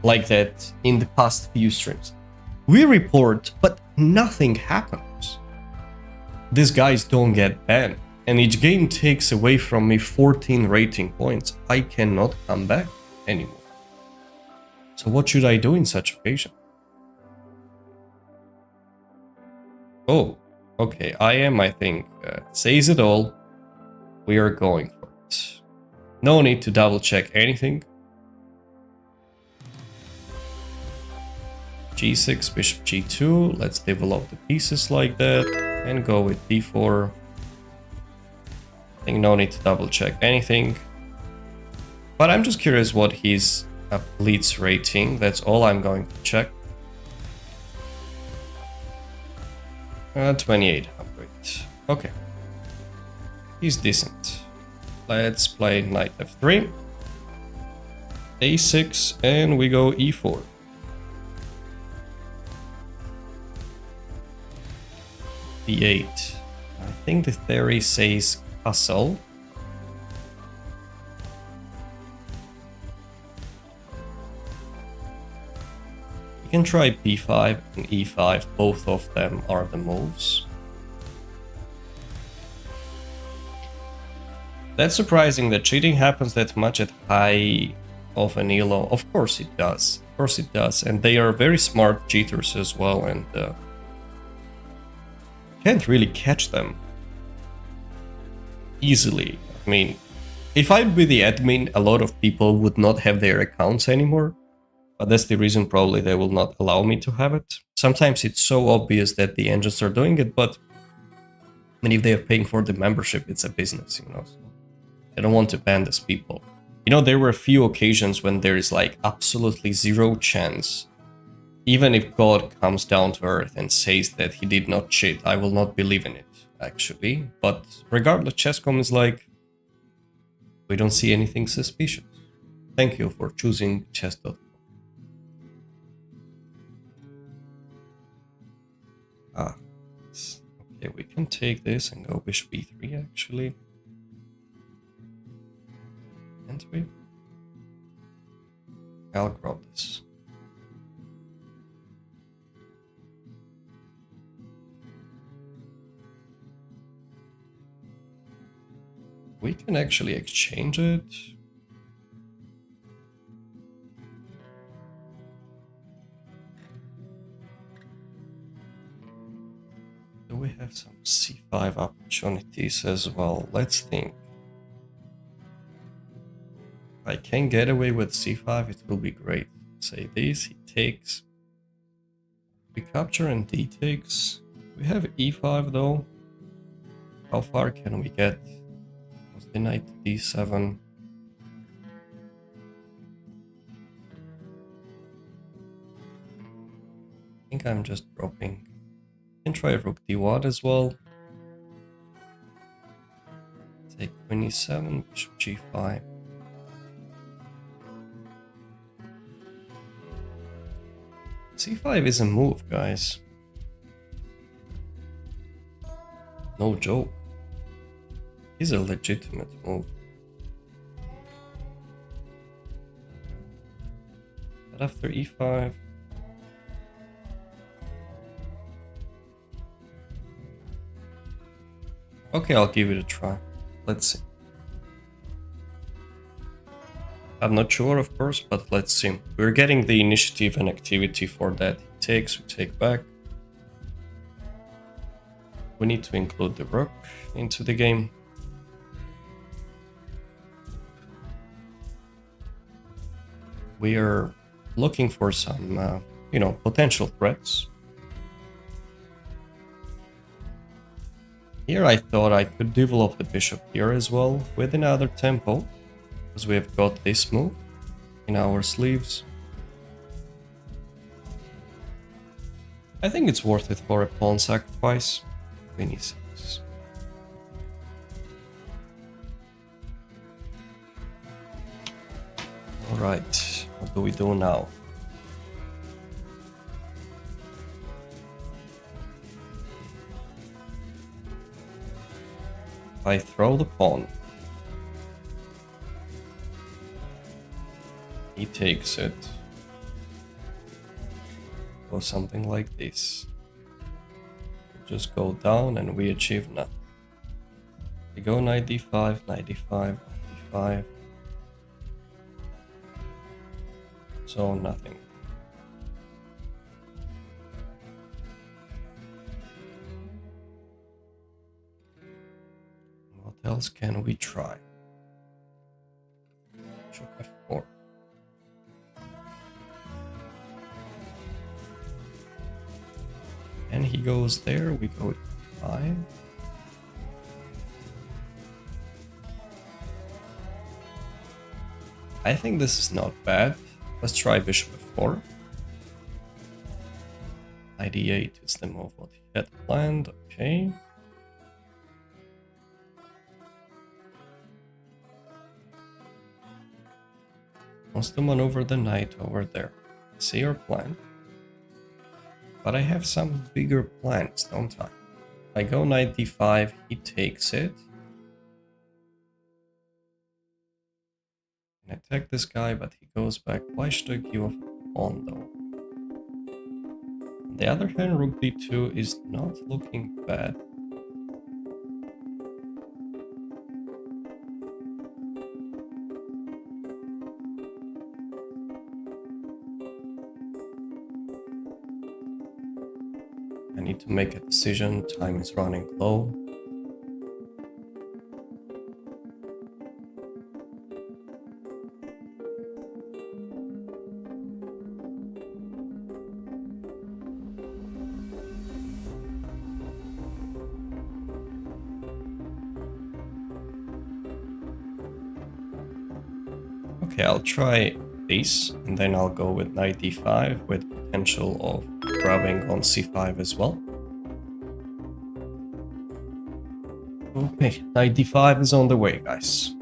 like that in the past few streams. We report, but nothing happens. These guys don't get banned, and each game takes away from me 14 rating points. I cannot come back anymore. So what should I do in such occasion? Oh, okay, I think, says it all. We are going for it. No need to double check anything. G6, bishop G2, let's develop the pieces like that, and go with D4. I think no need to double check anything. But I'm just curious what his blitz rating, that's all I'm going to check. 2800. Okay. He's decent. Let's play knight f3. A6, and we go e4. D8. I think the theory says castle. You can try b5 and e5, both of them are the moves. That's surprising that cheating happens that much at high of an elo. Of course it does. Of course it does. And they are very smart cheaters as well, and can't really catch them easily. I mean, if I'd be the admin, a lot of people would not have their accounts anymore. But that's the reason probably they will not allow me to have it. Sometimes it's so obvious that the engines are doing it, but I mean, if they are paying for the membership, it's a business, you know. So I don't want to ban these people. You know, there were a few occasions when there is like absolutely zero chance. Even if God comes down to earth and says that he did not cheat, I will not believe in it, actually. But regardless, Chesscom is like, we don't see anything suspicious. Thank you for choosing chess.com. Okay, we can take this and go bishop e3 actually. Can't we? I'll grab this. We can actually exchange it. Do we have some c5 opportunities as well? Let's think. If I can get away with c5, it will be great. Say this, he takes. We capture and d takes. We have e5 though. How far can we get? Was the knight d7? I think I'm just dropping. Can try rook d1 as well. Take 27, bishop g5. c5 is a move, guys. No joke. It's a legitimate move. But after e5... Okay, I'll give it a try. Let's see. I'm not sure, of course, but let's see. We're getting the initiative and activity for that. He takes, we take back. We need to include the rook into the game. We are looking for some, potential threats. Here I thought I could develop the bishop here as well with another tempo, because we have got this move in our sleeves. I think it's worth it for a pawn sacrifice. 26. Alright, what do we do now? I throw the pawn. He takes it. Or something like this. Just go down and we achieve nothing. We go knight d5, knight d5, d5. So nothing. What else can we try? Bishop f4. And he goes there, we go 5. I think this is not bad. Let's try bishop f4. Knight d8 is the move what he had planned, okay. Wants to maneuver the knight over there. See your plan. But I have some bigger plans, don't I? I go knight d5, he takes it. And attack this guy, but he goes back. Why should I give up a pawn though? On the other hand, rook d2 is not looking bad. I need to make a decision, time is running low. Okay, I'll try this, and then I'll go with knight d5 with potential of grabbing on c5 as well. Okay, knight d5 is on the way, guys.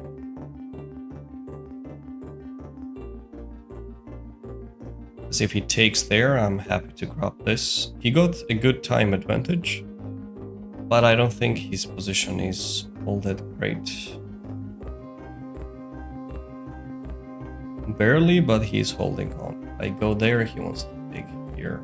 As if he takes there, I'm happy to grab this. He got a good time advantage, but I don't think his position is all that great. Barely, but he's holding on. I go there, he wants to take here.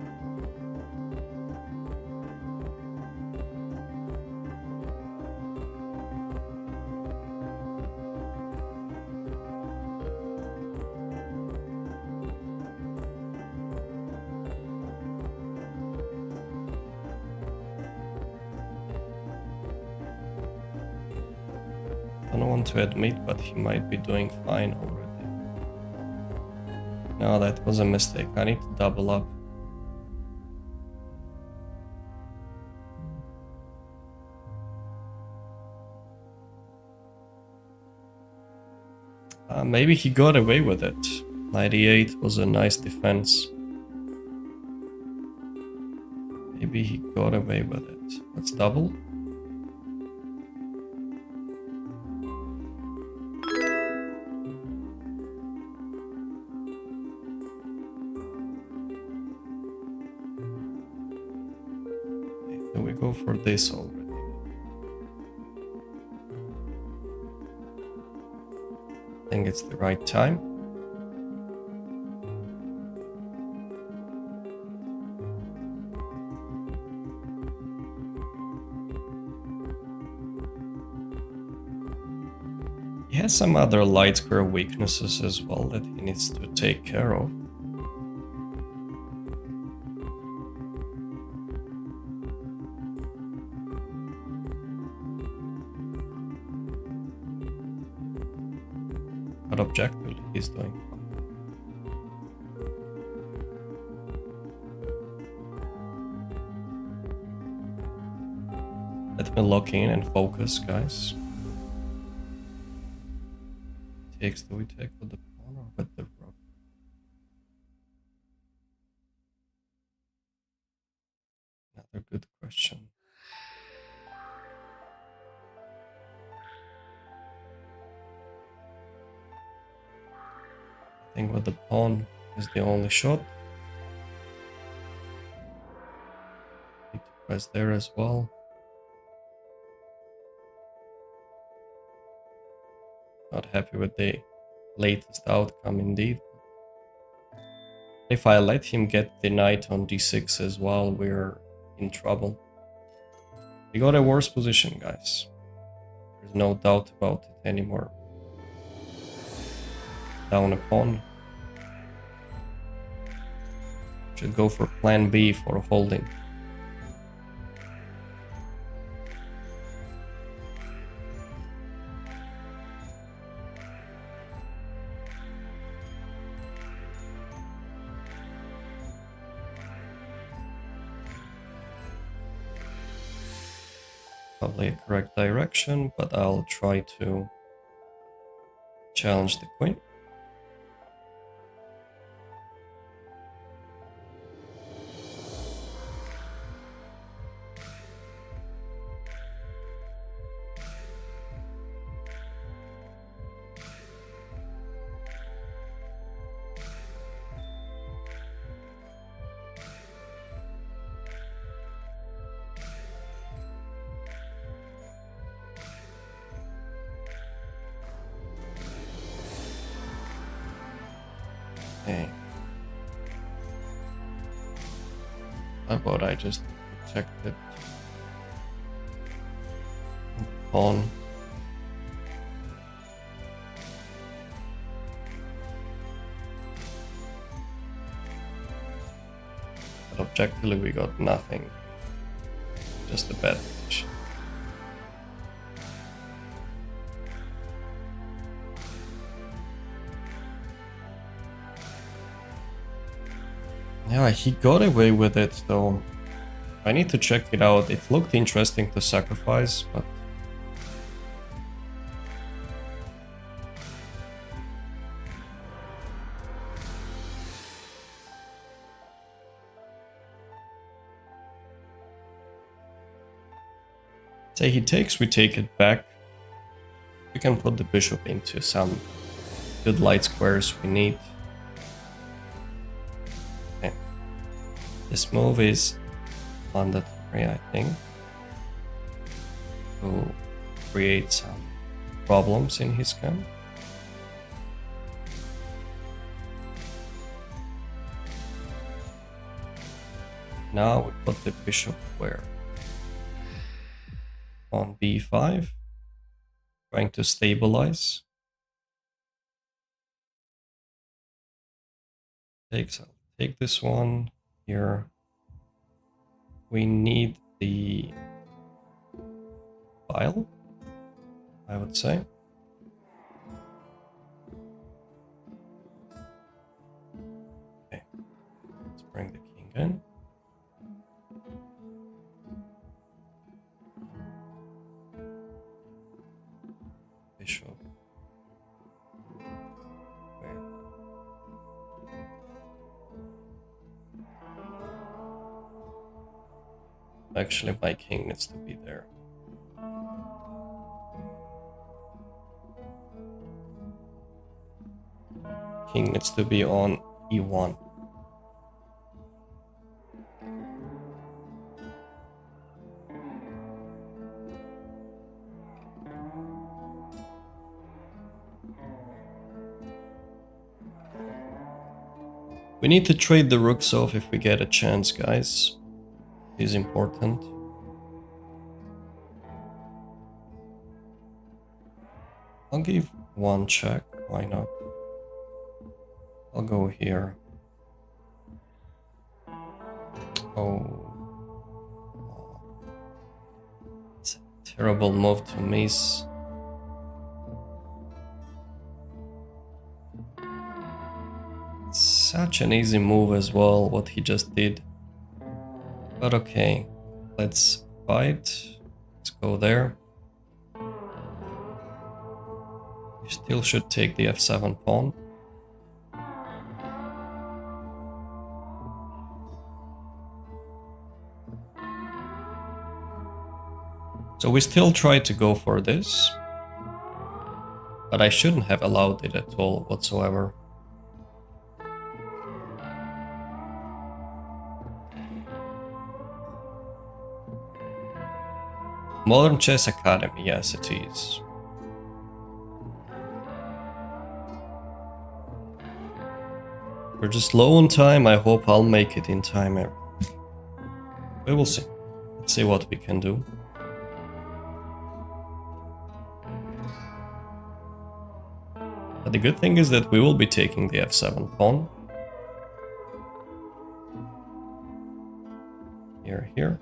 I don't want to admit, but he might be doing fine already. No, that was a mistake. I need to double up. Maybe he got away with it. 98 was a nice defense. Maybe he got away with it. Let's double. Okay, we go for this already. I think it's the right time. He has some other light square weaknesses as well that he needs to take care of. But objectively, he's doing fine. Let me lock in and focus, guys. Do we take with the pawn or with the rook? Another good question. I think with the pawn is the only shot. Need to press there as well. Not happy with the latest outcome indeed. If I let him get the knight on d6 as well, we're in trouble. We got a worse position, guys. There's no doubt about it anymore. Down a pawn. Should go for plan B for holding. Probably a correct direction, but I'll try to challenge the queen. Okay. How about I just protect it? Pawn. But objectively we got nothing. Just a bad position. Yeah, he got away with it though. I need to check it out. It looked interesting to sacrifice, but say he takes, we take it back. We can put the bishop into some good light squares we need. This move is mandatory, I think. to create some problems in his camp. Now we put the bishop where? On b5, trying to stabilize. Take this one here. We need the file, I would say. Okay, let's bring the king in. Bishop. Where? Actually, my king needs to be there. King needs to be on e1. We need to trade the rooks off if we get a chance, guys. It is important. I'll give one check, why not? I'll go here. Oh. It's a terrible move to miss. Such an easy move as well, what he just did. But okay, let's fight. Let's go there. We still should take the f7 pawn. So we still try to go for this, but I shouldn't have allowed it at all whatsoever. Modern Chess Academy, yes it is. We're just low on time, I hope I'll make it in time. We will see. Let's see what we can do. But the good thing is that we will be taking the f7 pawn. Here.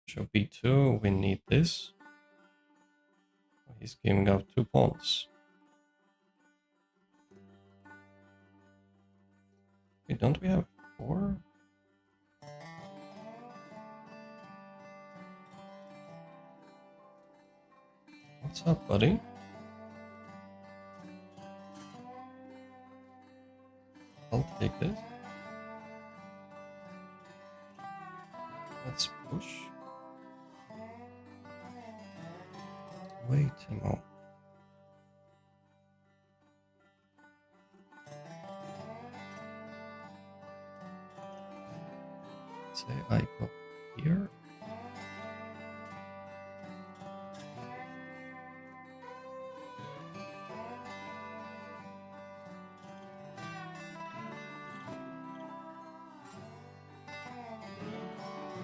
Bishop b2, we need this. He's giving up 2 pawns. Wait, don't we have 4? What's up, buddy? I'll take this. Let's push. Wait a moment. Say I go here.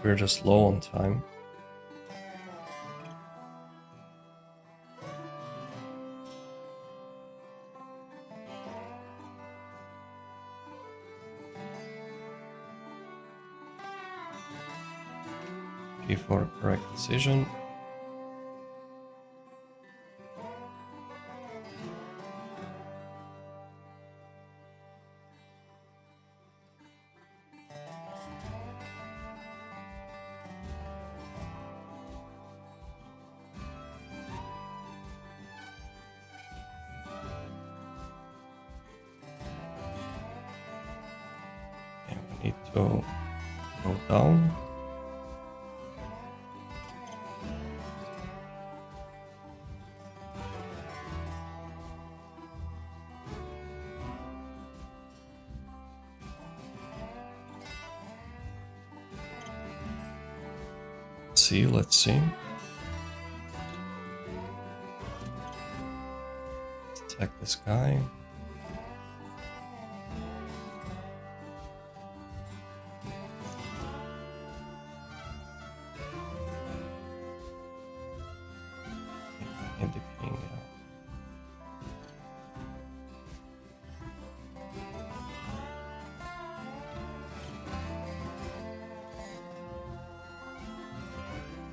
We're just low on time. For correct decision. And we need to go down. let's see. Let's attack this guy. Hit the king, yeah.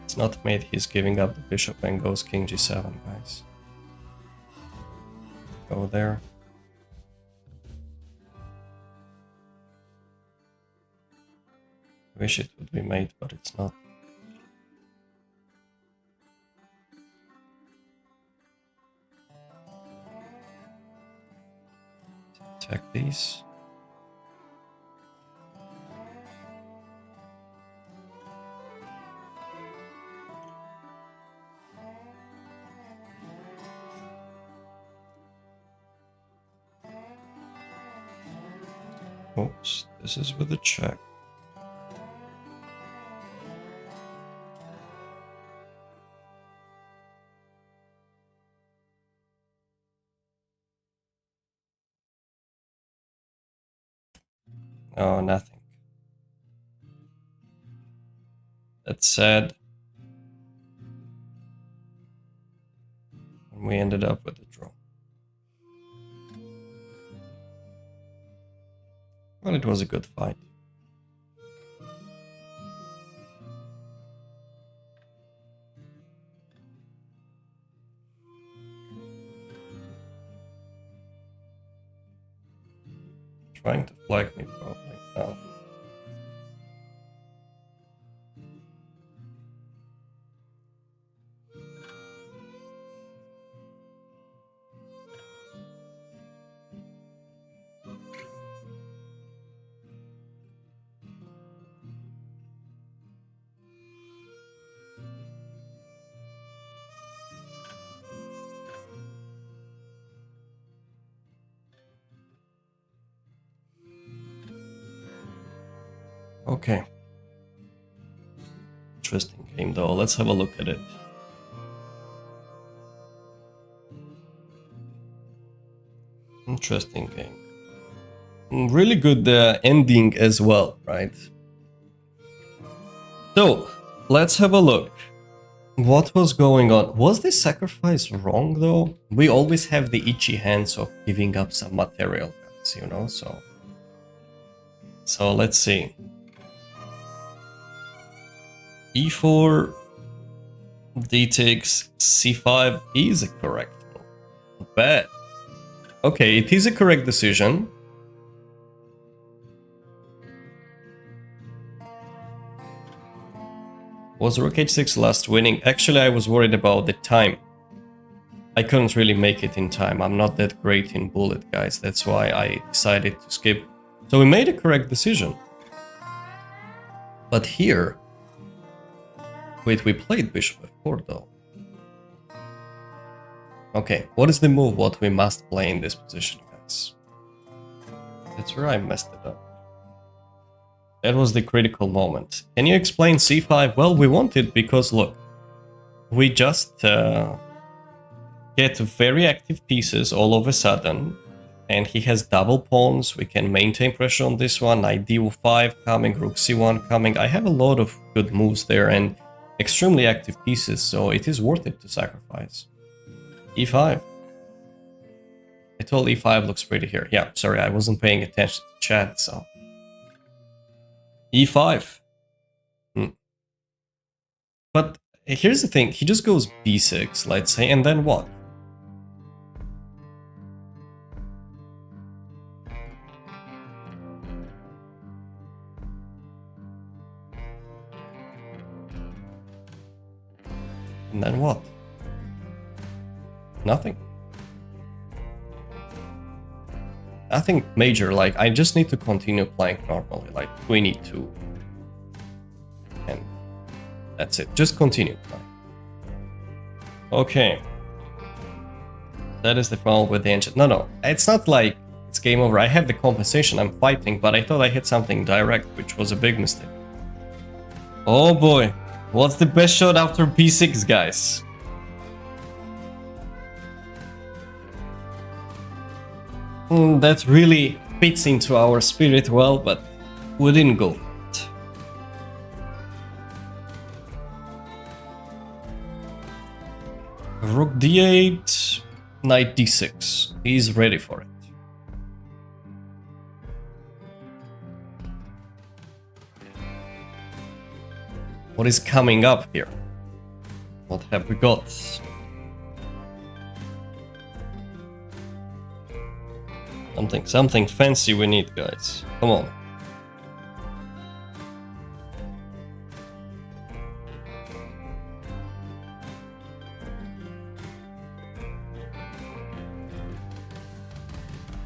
It's not made, he's giving up the bishop and goes king g7, guys. Go there. Wish it would be made, but it's not. Attack these. Oops, this is with a check. Oh, nothing. That's sad. And we ended up with a draw. Well, it was a good fight. Trying to flag me probably. No. Okay. Interesting game though. Let's have a look at it. Interesting game. Really good ending as well, right? So, let's have a look. What was going on? Was this sacrifice wrong though? We always have the itchy hands of giving up some material, you know, so let's see. E4, D takes C5 is a correct move. Not bad. Okay, it is a correct decision. Was Rook H6 last winning? Actually, I was worried about the time. I couldn't really make it in time. I'm not that great in bullet, guys. That's why I decided to skip. So we made a correct decision. But here... Wait, we played bishop f4 though. Okay, what is the move what we must play in this position, guys? That's where I messed it up. That was the critical moment. Can you explain c5? Well, we want it because, look, we just get very active pieces all of a sudden, and he has double pawns. We can maintain pressure on this one. Knight d5 coming, rook c1 coming. I have a lot of good moves there and extremely active pieces, so it is worth it to sacrifice. e5. I told e5 looks pretty here. Yeah, sorry, I wasn't paying attention to chat, so... e5. But here's the thing, he just goes b6, let's say, and then what? And then what? Nothing. Nothing major, like, I just need to continue playing normally, like, we need to. And that's it, just continue playing. Okay. That is the problem with the engine. No, it's not like it's game over. I have the compensation, I'm fighting, but I thought I hit something direct, which was a big mistake. Oh boy. What's the best shot after b6, guys? That really fits into our spirit well, but we didn't go for it. Rook d8, knight d6. He's ready for it. What is coming up here? What have we got? Something fancy we need, guys. Come on.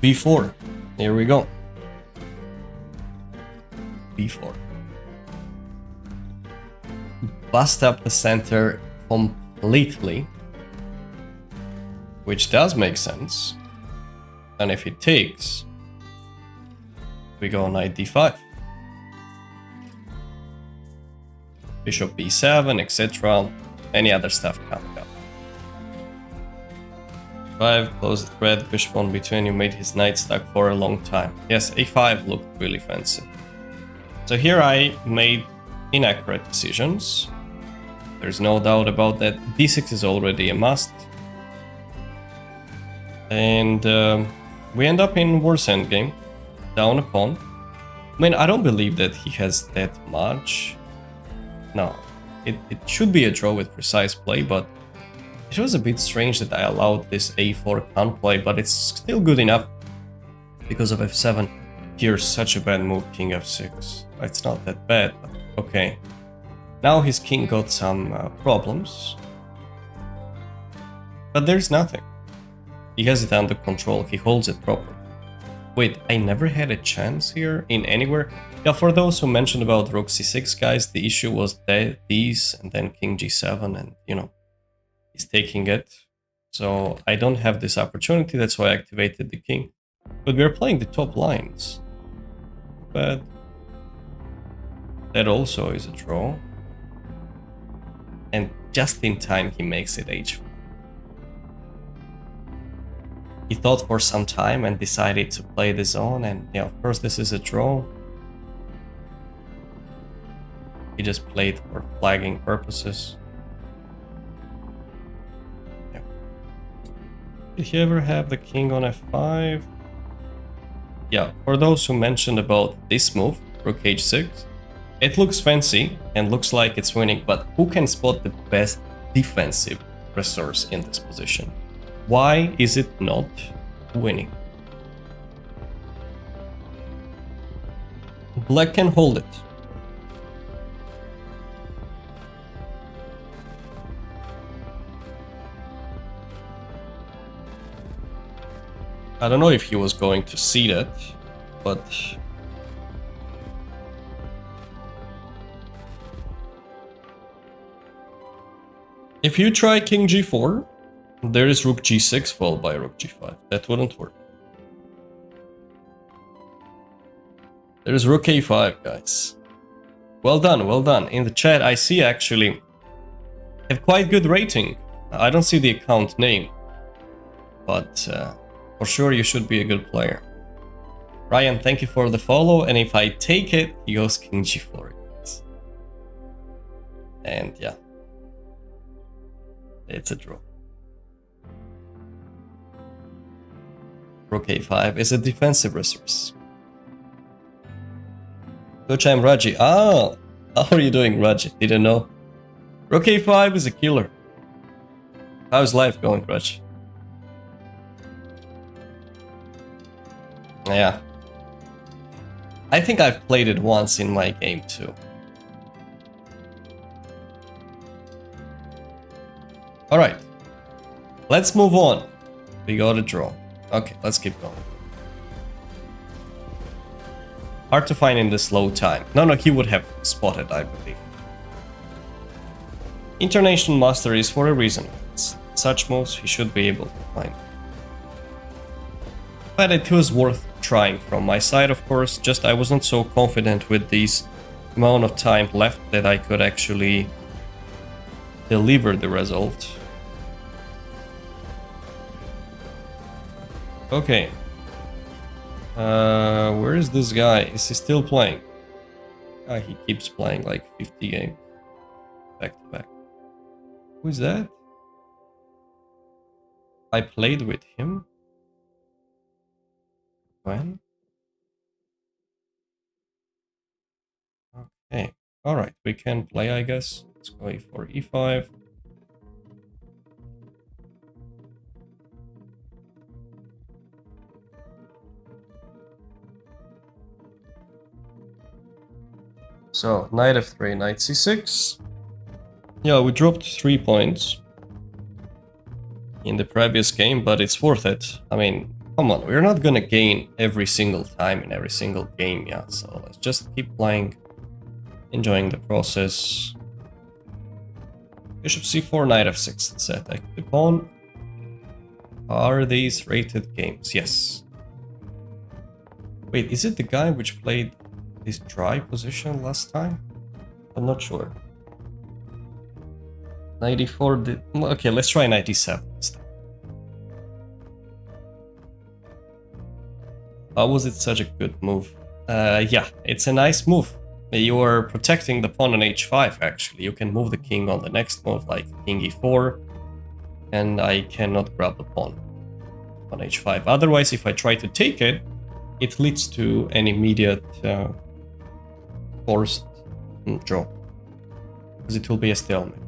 b4. Here we go. b4. Bust up the center completely, which does make sense. And if it takes, we go knight d5, bishop b7, etc. Any other stuff coming up. 5, close the thread, bishop on b2, you made his knight stuck for a long time. Yes, a5 looked really fancy. So here I made inaccurate decisions. There's no doubt about that. d6 is already a must. And we end up in worse endgame, down a pawn. I mean, I don't believe that he has that much. No, it should be a draw with precise play, but it was a bit strange that I allowed this a4 counterplay, but it's still good enough because of f7. Here's such a bad move, king f6. It's not that bad, but okay. Now his king got some problems, but there's nothing. He has it under control, he holds it properly. Wait, I never had a chance here in anywhere? Yeah, for those who mentioned about rook c6, guys, the issue was that these and then king g7 and, you know, he's taking it. So I don't have this opportunity, that's why I activated the king. But we're playing the top lines. But that also is a draw. And just in time he makes it h4. He thought for some time and decided to play the zone, and yeah, of course this is a draw. He just played for flagging purposes. Yeah. Did he ever have the king on f5? Yeah, for those who mentioned about this move, rook h6, it looks fancy and looks like it's winning, but who can spot the best defensive resource in this position? Why is it not winning? Black can hold it. I don't know if he was going to see that, but if you try king g4, there is rook g6 followed by rook g5. That wouldn't work. There is rook a5, guys. Well done, well done. In the chat, I see actually have quite good rating. I don't see the account name, but for sure you should be a good player. Ryan, thank you for the follow. And if I take it, he goes king g4. And yeah, it's a draw. Rook a5 is a defensive resource. Coach, I'm Raji. Ah, how are you doing, Raji? Didn't know. Rook a5 is a killer. How's life going, Raji? Yeah. I think I've played it once in my game too. Alright. Let's move on. We got a draw. Okay, let's keep going. Hard to find in this low time. No, he would have spotted, I believe. International master is for a reason. Such moves he should be able to find. But it was worth trying from my side, of course. Just I wasn't so confident with this amount of time left that I could actually deliver the result. Okay. Where is this guy? Is he still playing? He keeps playing like 50 games back to back. Who is that? I played with him. When? Okay. Alright, we can play, I guess. Let's go e4, e5. So, knight f3, knight c6. Yeah, we dropped 3 points in the previous game, but it's worth it. I mean, come on, we're not gonna gain every single time in every single game, yeah. So let's just keep playing, enjoying the process. Bishop c4, knight f6. Let's attack the pawn. Are these rated games? Yes. Wait, is it the guy which played this dry position last time? I'm not sure. 94 did... Okay, let's try 97 this time. How was it such a good move? Yeah, it's a nice move. You are protecting the pawn on h5, actually. You can move the king on the next move, like king e4, and I cannot grab the pawn on h5. Otherwise, if I try to take it, it leads to an immediate forced draw, because it will be a stalemate.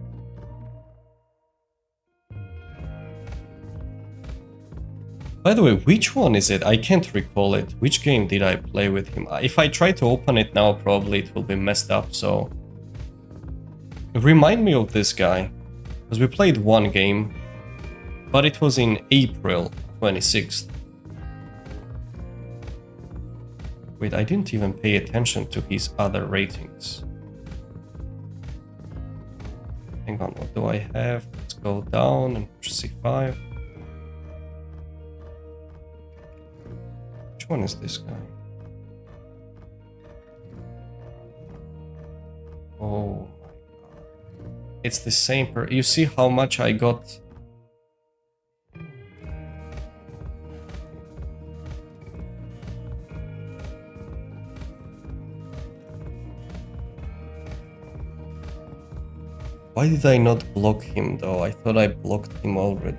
By the way, which one is it? I can't recall it. Which game did I play with him? If I try to open it now, probably it will be messed up, so... Remind me of this guy, because we played one game, but it was in April 26th. Wait, I didn't even pay attention to his other ratings. Hang on, what do I have? Let's go down and push c5. Which one is this guy? Oh my god. It's the same you see how much I got? Why did I not block him though? I thought I blocked him already.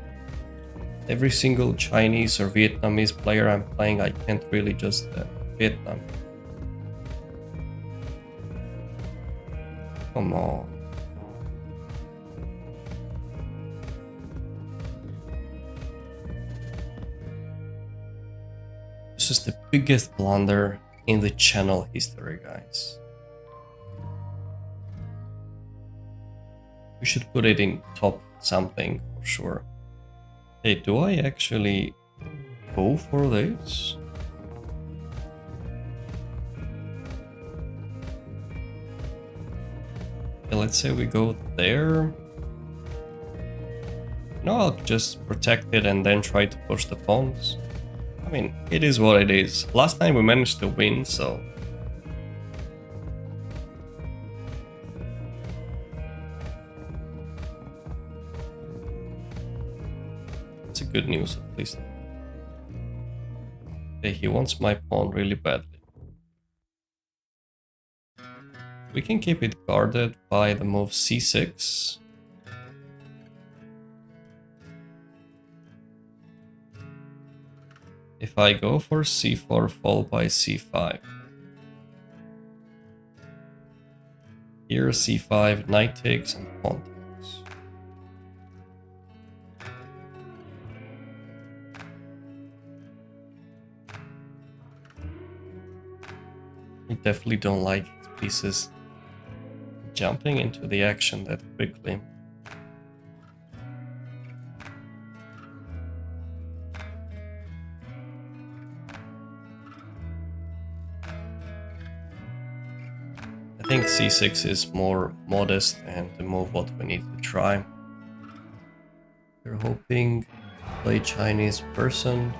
Every single Chinese or Vietnamese player I'm playing, I can't really just Vietnam. Come on. This is the biggest blunder in the channel history, guys. We should put it in top something for sure. Hey, do I actually go for this? Okay, let's say we go there. No, I'll just protect it and then try to push the pawns. I mean, it is what it is. Last time we managed to win, so... Good news at least. Okay, he wants my pawn really badly. We can keep it guarded by the move c6. If I go for c4 followed by c5. Here c5, knight takes and pawn takes. I definitely don't like pieces jumping into the action that quickly. I think c6 is more modest and the move what we need to try. We're hoping to play Chinese person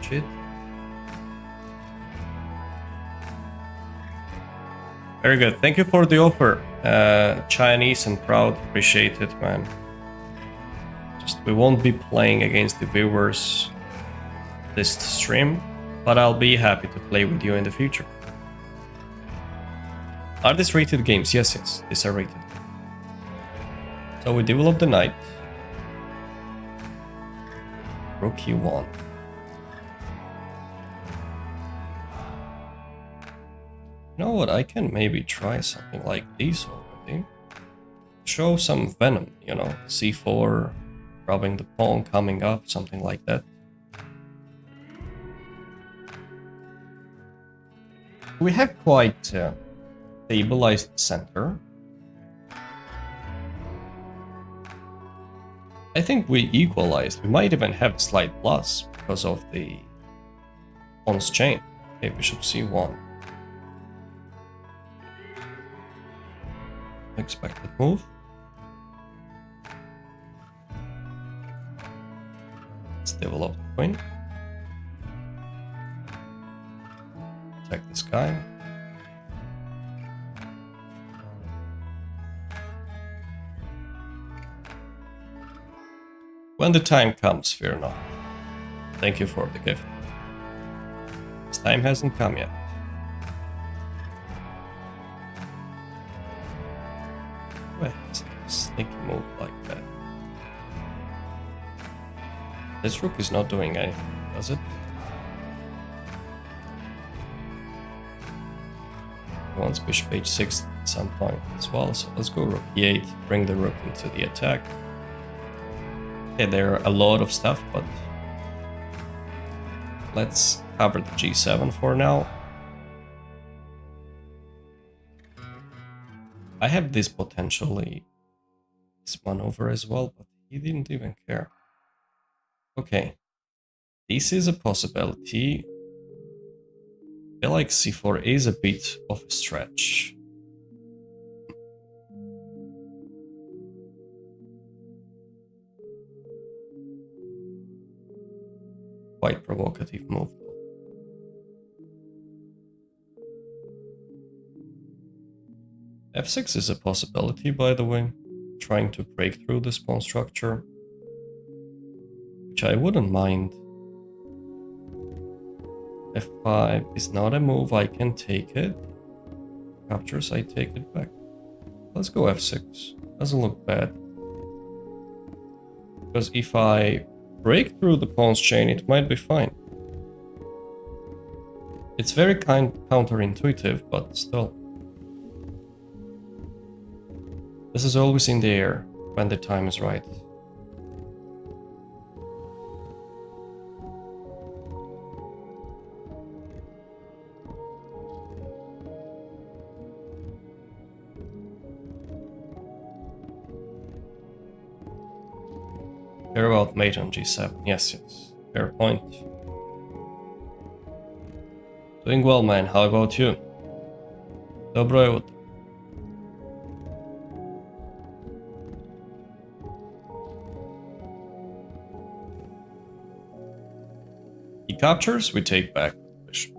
cheat. Very good. Thank you for the offer. Chinese and proud, appreciate it, man. Just we won't be playing against the viewers this stream, but I'll be happy to play with you in the future. Are these rated games? Yes, yes, these are rated. So we develop the knight. Rook e1. You know what, I can maybe try something like this already. Show some venom, you know, c4, robbing the pawn, coming up, something like that. We have quite stabilized center. I think we equalized. We might even have slight plus because of the pawn's chain. Okay, bishop c1. Expected move. Let's develop the queen. Attack this guy. When the time comes, fear not. Thank you for the gift. This time hasn't come yet. Wait, sneaky move like that. This rook is not doing anything, does it? He wants bishop h6 at some point as well, so let's go rook e8, bring the rook into the attack. Okay, there are a lot of stuff, but let's cover the g7 for now. I have this potentially this maneuver as well, but he didn't even care. Okay, this is a possibility. I feel like c4 is a bit of a stretch. Quite provocative move. f6 is a possibility, by the way, trying to break through this pawn structure, which I wouldn't mind. f5 is not a move, I can take it. Captures, I take it back. Let's go f6, doesn't look bad. Because if I break through the pawn's chain, it might be fine. It's very counterintuitive, but still. This is always in the air when the time is right. Care about mate on g7. Yes, yes. Fair point. Doing well, man. How about you? Dobro jutro. He captures, we take back bishop.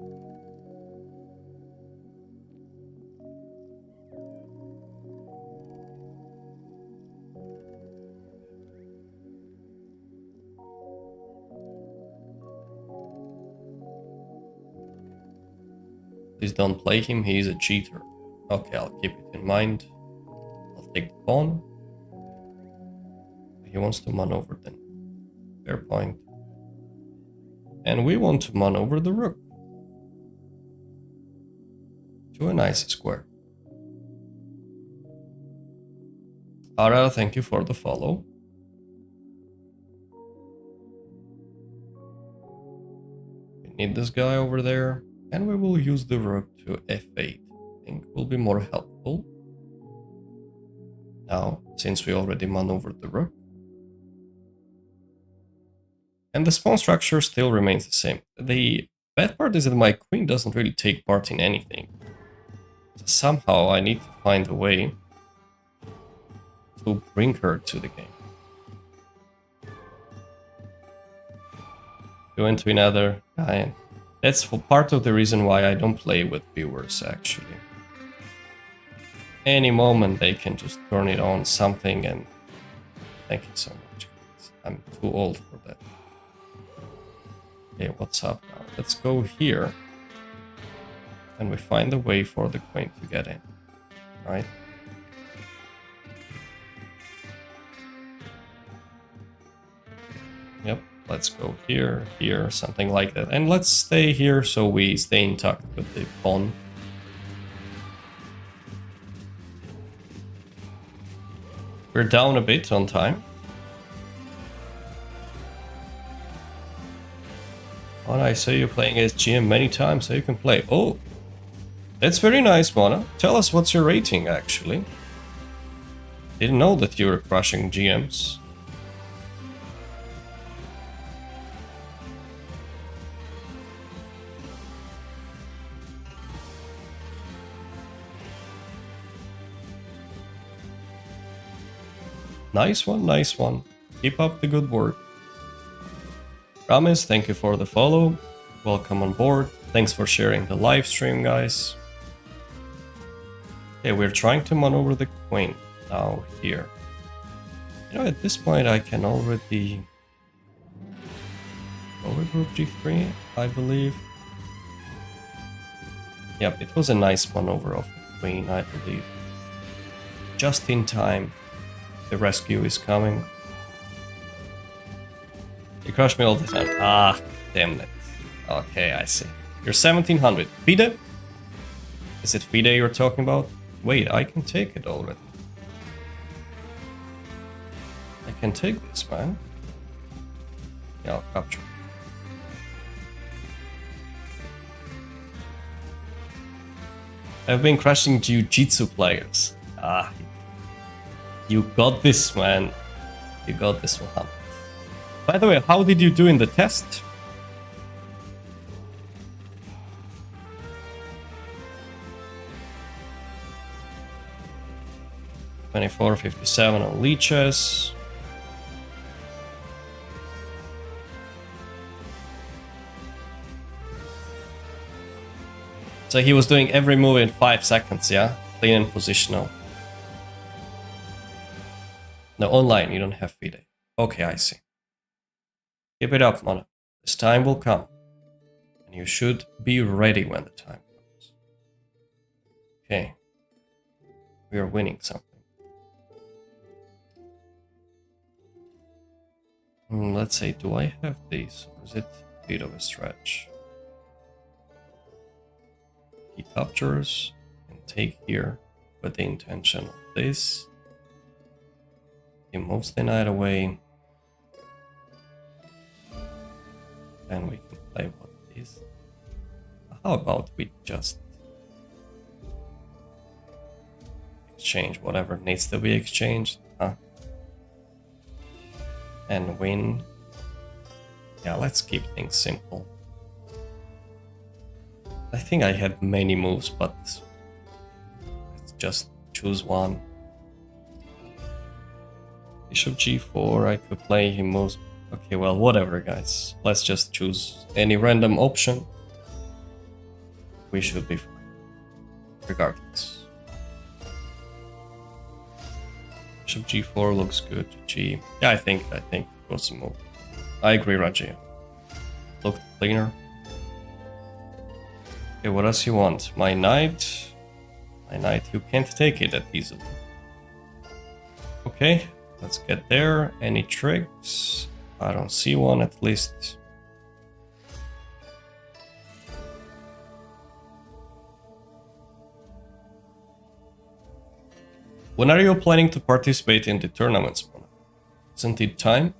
Please don't play him, he is a cheater. Okay, I'll keep it in mind. I'll take the pawn. He wants to maneuver then. Fair point. And we want to maneuver the rook to a nice square. Ara, thank you for the follow. We need this guy over there, and we will use the rook to f8. I think will be more helpful. Now, since we already maneuvered the rook. And the pawn structure still remains the same. The bad part is that my queen doesn't really take part in anything. So somehow I need to find a way to bring her to the game. Go into another guy. That's part of the reason why I don't play with viewers, actually. any moment they can just turn it on something, and thank you so much. I'm too old for that. Okay, what's up now? Let's go here. And we find a way for the queen to get in, right? Yep, let's go here, here, something like that. And let's stay here so we stay in touch with the pawn. We're down a bit on time. Oh, I saw you playing as GM many times, so you can play. Oh, that's very nice, Mona. Tell us what's your rating, actually. Didn't know that you were crushing GMs. Nice one, nice one. Keep up the good work. Ramis, thank you for the follow. Welcome on board. Thanks for sharing the live stream, guys. Okay, we're trying to maneuver the queen now here. You know, at this point I can already overgroup g3, I believe. Yep, it was a nice maneuver of the queen, I believe. Just in time. The rescue is coming. You crush me all the time. Ah, damn it. Okay, I see. You're 1700. FIDE? Is it FIDE you're talking about? Wait, I can take it already. I can take this, man. Yeah, I'll capture. I've been crushing jiu-jitsu players. Ah, you got this, man. You got this one. By the way, how did you do in the test? $24.57 on leeches. So he was doing every move in 5 seconds, yeah? Clean and positional. No, online, you don't have FIDE. Okay, I see. Keep it up, Mona. This time will come. And you should be ready when the time comes. Okay. We are winning something. Let's say, do I have these? Or is it a bit of a stretch? He captures and take here with the intention of this. He moves the knight away. And we can play what it is. How about we just exchange whatever needs to be exchanged, huh? And win. Yeah, let's keep things simple. I think I had many moves, but let's just choose one. Bishop g4, I could play him moves. Okay, well, whatever, guys. Let's just choose any random option. We should be fine, regardless. Bishop g4 looks good. G. Yeah, I think it was a move. I agree, Raji. Looked cleaner. Okay, what else you want? My knight. My knight, you can't take it that easily. Okay, let's get there. Any tricks? I don't see one, at least. When are you planning to participate in the tournaments, Mona? Isn't it time?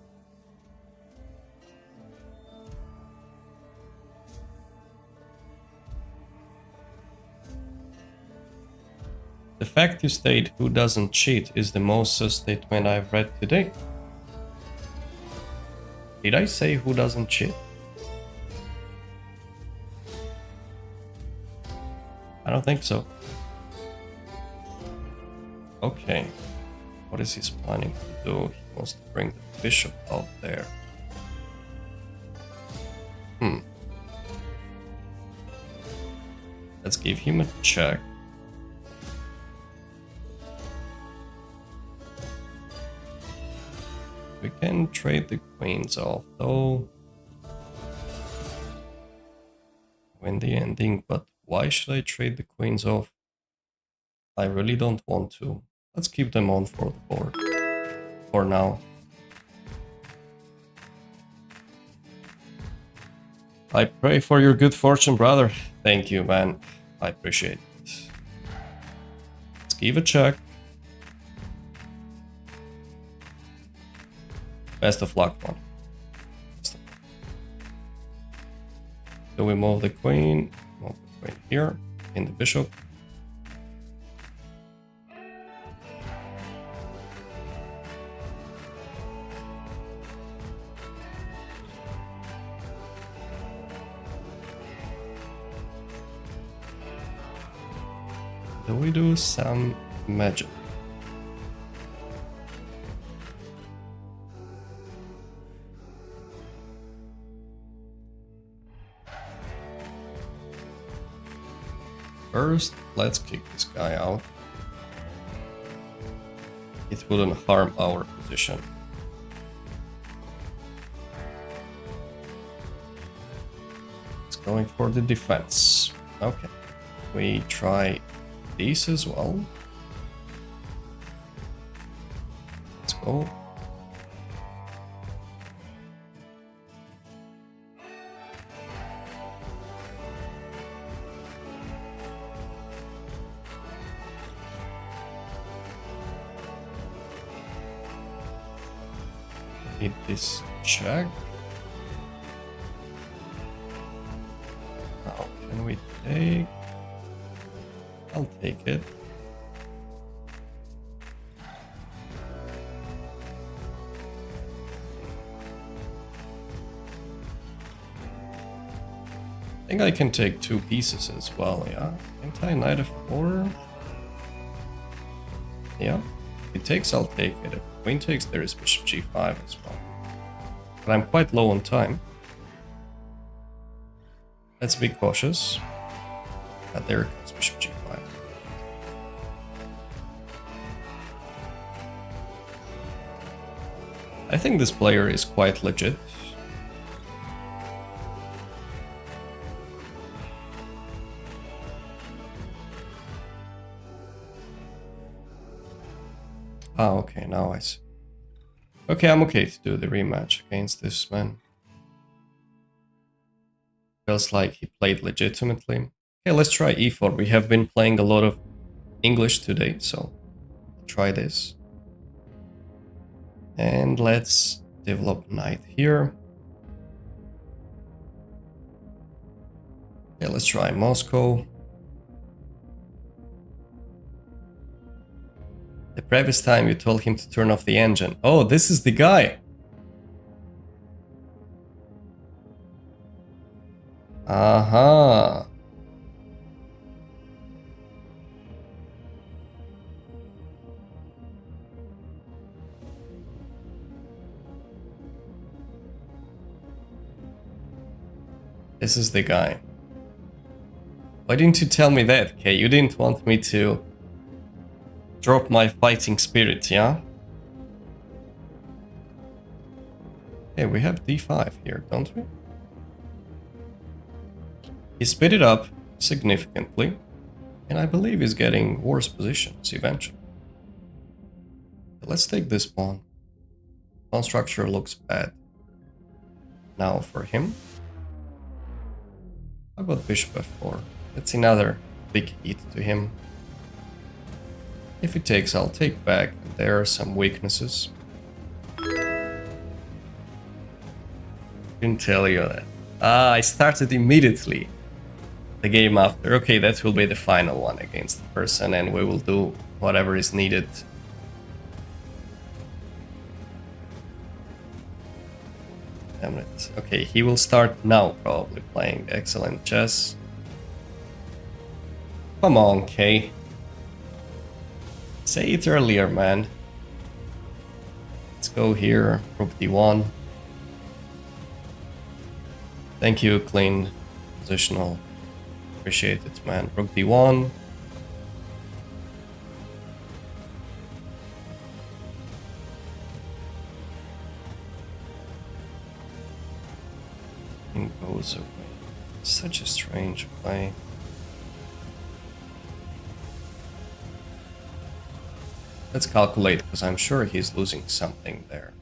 The fact you state who doesn't cheat is the most sus statement I've read today. Did I say who doesn't cheat? I don't think so. Okay. What is he planning to do? He wants to bring the bishop out there. Let's give him a check. We can trade the queens off, though. Win the ending, but why should I trade the queens off? I really don't want to. Let's keep them on for the board. For now. I pray for your good fortune, brother. Thank you, man. I appreciate it. Let's give a check. Best of luck, man. So we move the queen. Move the queen here. In the bishop. Do we do some magic? First, let's kick this guy out. It wouldn't harm our position. It's going for the defense. Okay. We try these as well. Let's go. Need this check. Now, can we take? I'll take it. I think I can take two pieces as well, yeah? Can't I knight f4? Yeah. If it takes, I'll take it. If queen takes, there is bishop g5 as well. But I'm quite low on time. Let's be cautious. There comes bishop g5. I think this player is quite legit. Ah, okay, now I see. Okay, I'm okay to do the rematch against this man. Feels like he played legitimately. Okay, let's try e4. We have been playing a lot of English today, so try this. And let's develop knight here. Okay, let's try Moscow. The previous time you told him to turn off the engine. Oh, this is the guy. Aha. This is the guy. Why didn't you tell me that, Kay? You didn't want me to drop my fighting spirit, yeah? Hey, we have d5 here, don't we? He sped it up significantly, and I believe he's getting worse positions eventually. Let's take this pawn. Pawn structure looks bad. Now for him. How about bishop f4? That's another big hit to him. If he takes, I'll take back. There are some weaknesses. Didn't tell you that. Ah, I started immediately the game after. Okay, that will be the final one against the person, and we will do whatever is needed. Damn it. Okay, he will start now, probably playing excellent chess. Come on, Kay. Say it earlier, man. Let's go here, rook d1. Thank you, clean positional. Appreciate it, man. Rook d1. goes away. Such a strange play. Let's calculate, because I'm sure he's losing something there.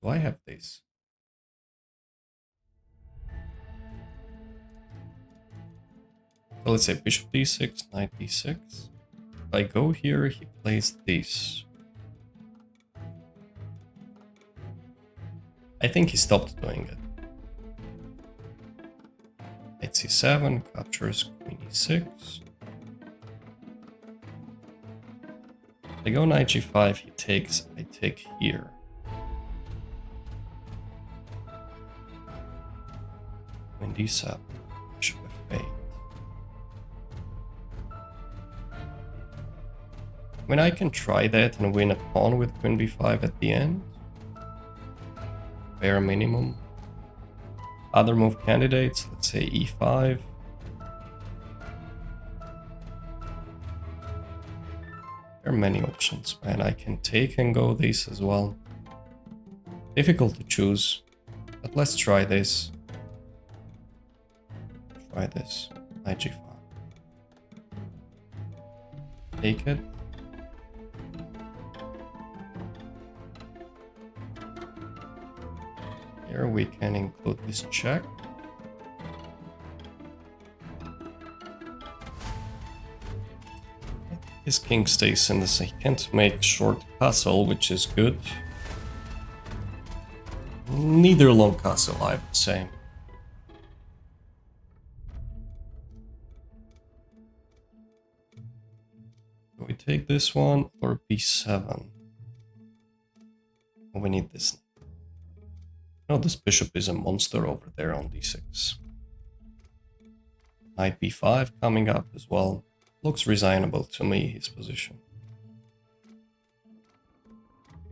Do I have this? So let's say bishop d6, knight d6. If I go here, he plays this. I think he stopped doing it. Knight c7, captures queen e6. I go knight g5, he takes, I take here. Queen d7, bishop f8. I mean, I can try that and win a pawn with queen b5 at the end. Bare minimum. Other move candidates, let's say e5. There are many options, man. I can take and go this as well. Difficult to choose, but let's try this. Try this. Knight g5. Take it. Here we can include this check. His king stays in this. He can't make short castle, which is good. Neither long castle, I would say. Do we take this one or b7? Oh, we need this. No, this bishop is a monster over there on d6. Knight b5 coming up as well. Looks reasonable to me, his position.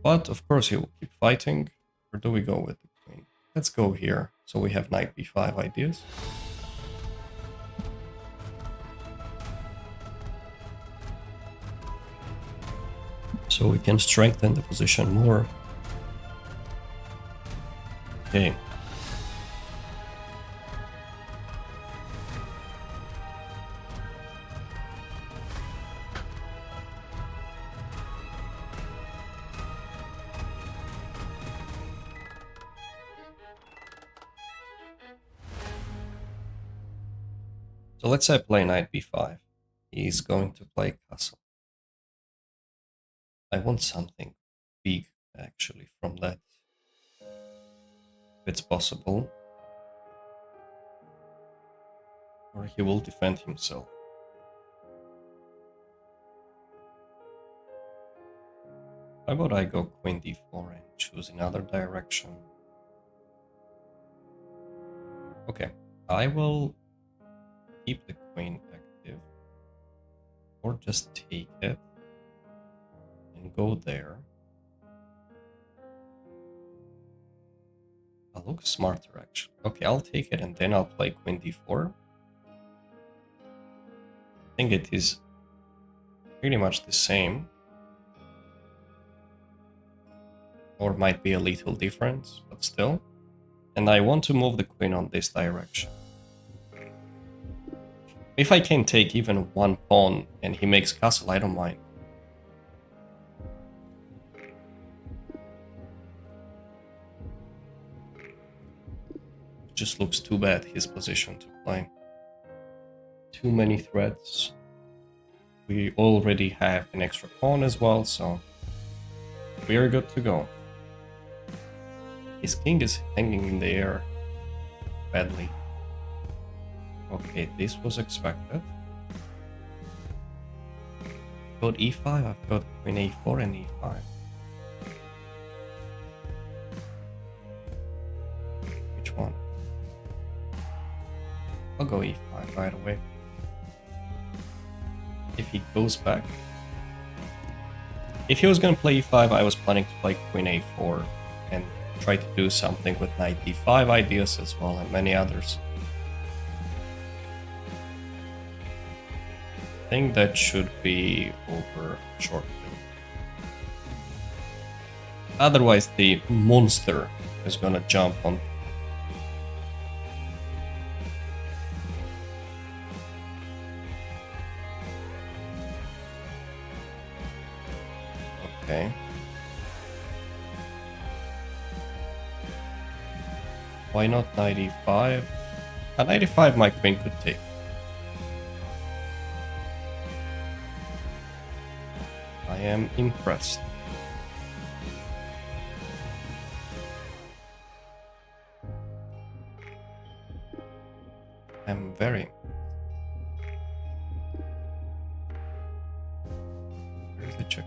But of course he will keep fighting. Or do we go with the queen? Let's go here. So we have knight b5 ideas. So we can strengthen the position more. Okay. So let's say I play knight b5. He's going to play castle. I want something big, actually, from that. If it's possible. Or he will defend himself. How about I go queen d4 and choose another direction? Okay, I will keep the queen active. Or just take it and go there. I'll look smarter, actually. Okay, I'll take it and then I'll play queen d4. I think it is pretty much the same. Or might be a little different, but still. And I want to move the queen on this direction. If I can take even one pawn and he makes castle, I don't mind. Just looks too bad, his position to play. Too many threats. We already have an extra pawn as well, so we are good to go. His king is hanging in the air badly. Okay, this was expected. Got e5, I've got queen a4 and e5. Which one? I'll go e5 right away. If he goes back. If he was gonna play e5, I was planning to play queen a4 and try to do something with knight d5 ideas as well, and many others. I think that should be over shortly. Otherwise, the monster is gonna jump on. Okay. Why not 95? At 95, my queen could take. I am impressed. I'm very. Where's the check?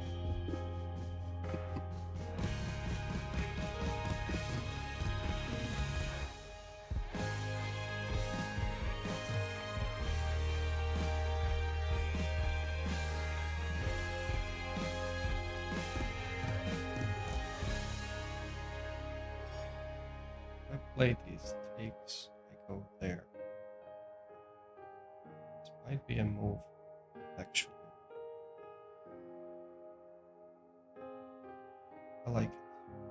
I play these takes, I go there. This might be a move, actually. I like it,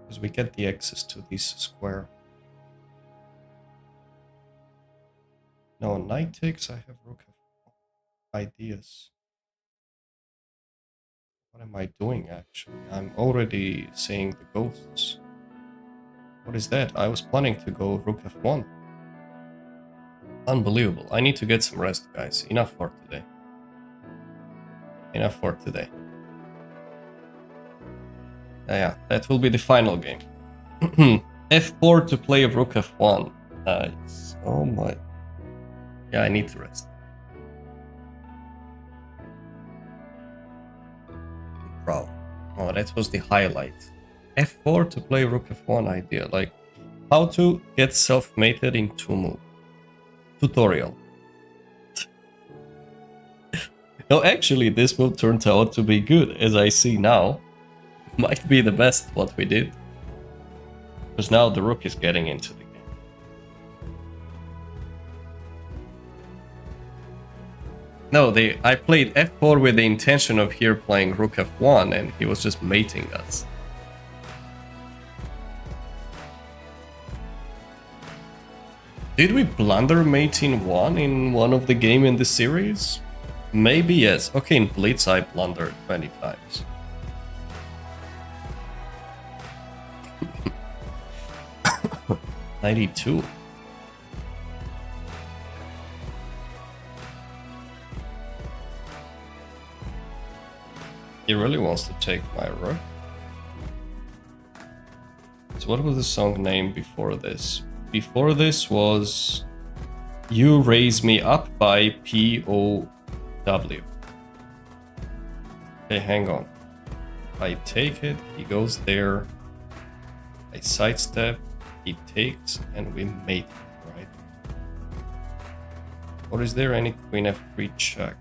because we get the access to this square. No, knight takes, I have rook ideas. What am I doing, actually? I'm already seeing the ghosts. What is that? I was planning to go rook f1. Unbelievable. I need to get some rest, guys. Enough for today. Enough for today. Yeah, that will be the final game. f4 to play rook f1. Nice. Oh my. Yeah, I need to rest. Proud. Oh, that was the highlight. f4 to play rook f1 idea. Like, how to get self-mated in 2 moves. Tutorial. No, actually, this move turned out to be good, as I see now. Might be the best what we did. Because now the rook is getting into the game. No, I played f4 with the intention of here playing rook f1, and he was just mating us. Did we blunder mating 1 in one of the game in the series? Maybe yes. Okay, in Blitz I blundered 20 times. $92. He really wants to take my rook. So what was the song name before this? Before this was You Raise Me Up by POW. Okay, hang on. I take it, he goes there. I sidestep, he takes, and we mate, right? Or is there any queen f3 check?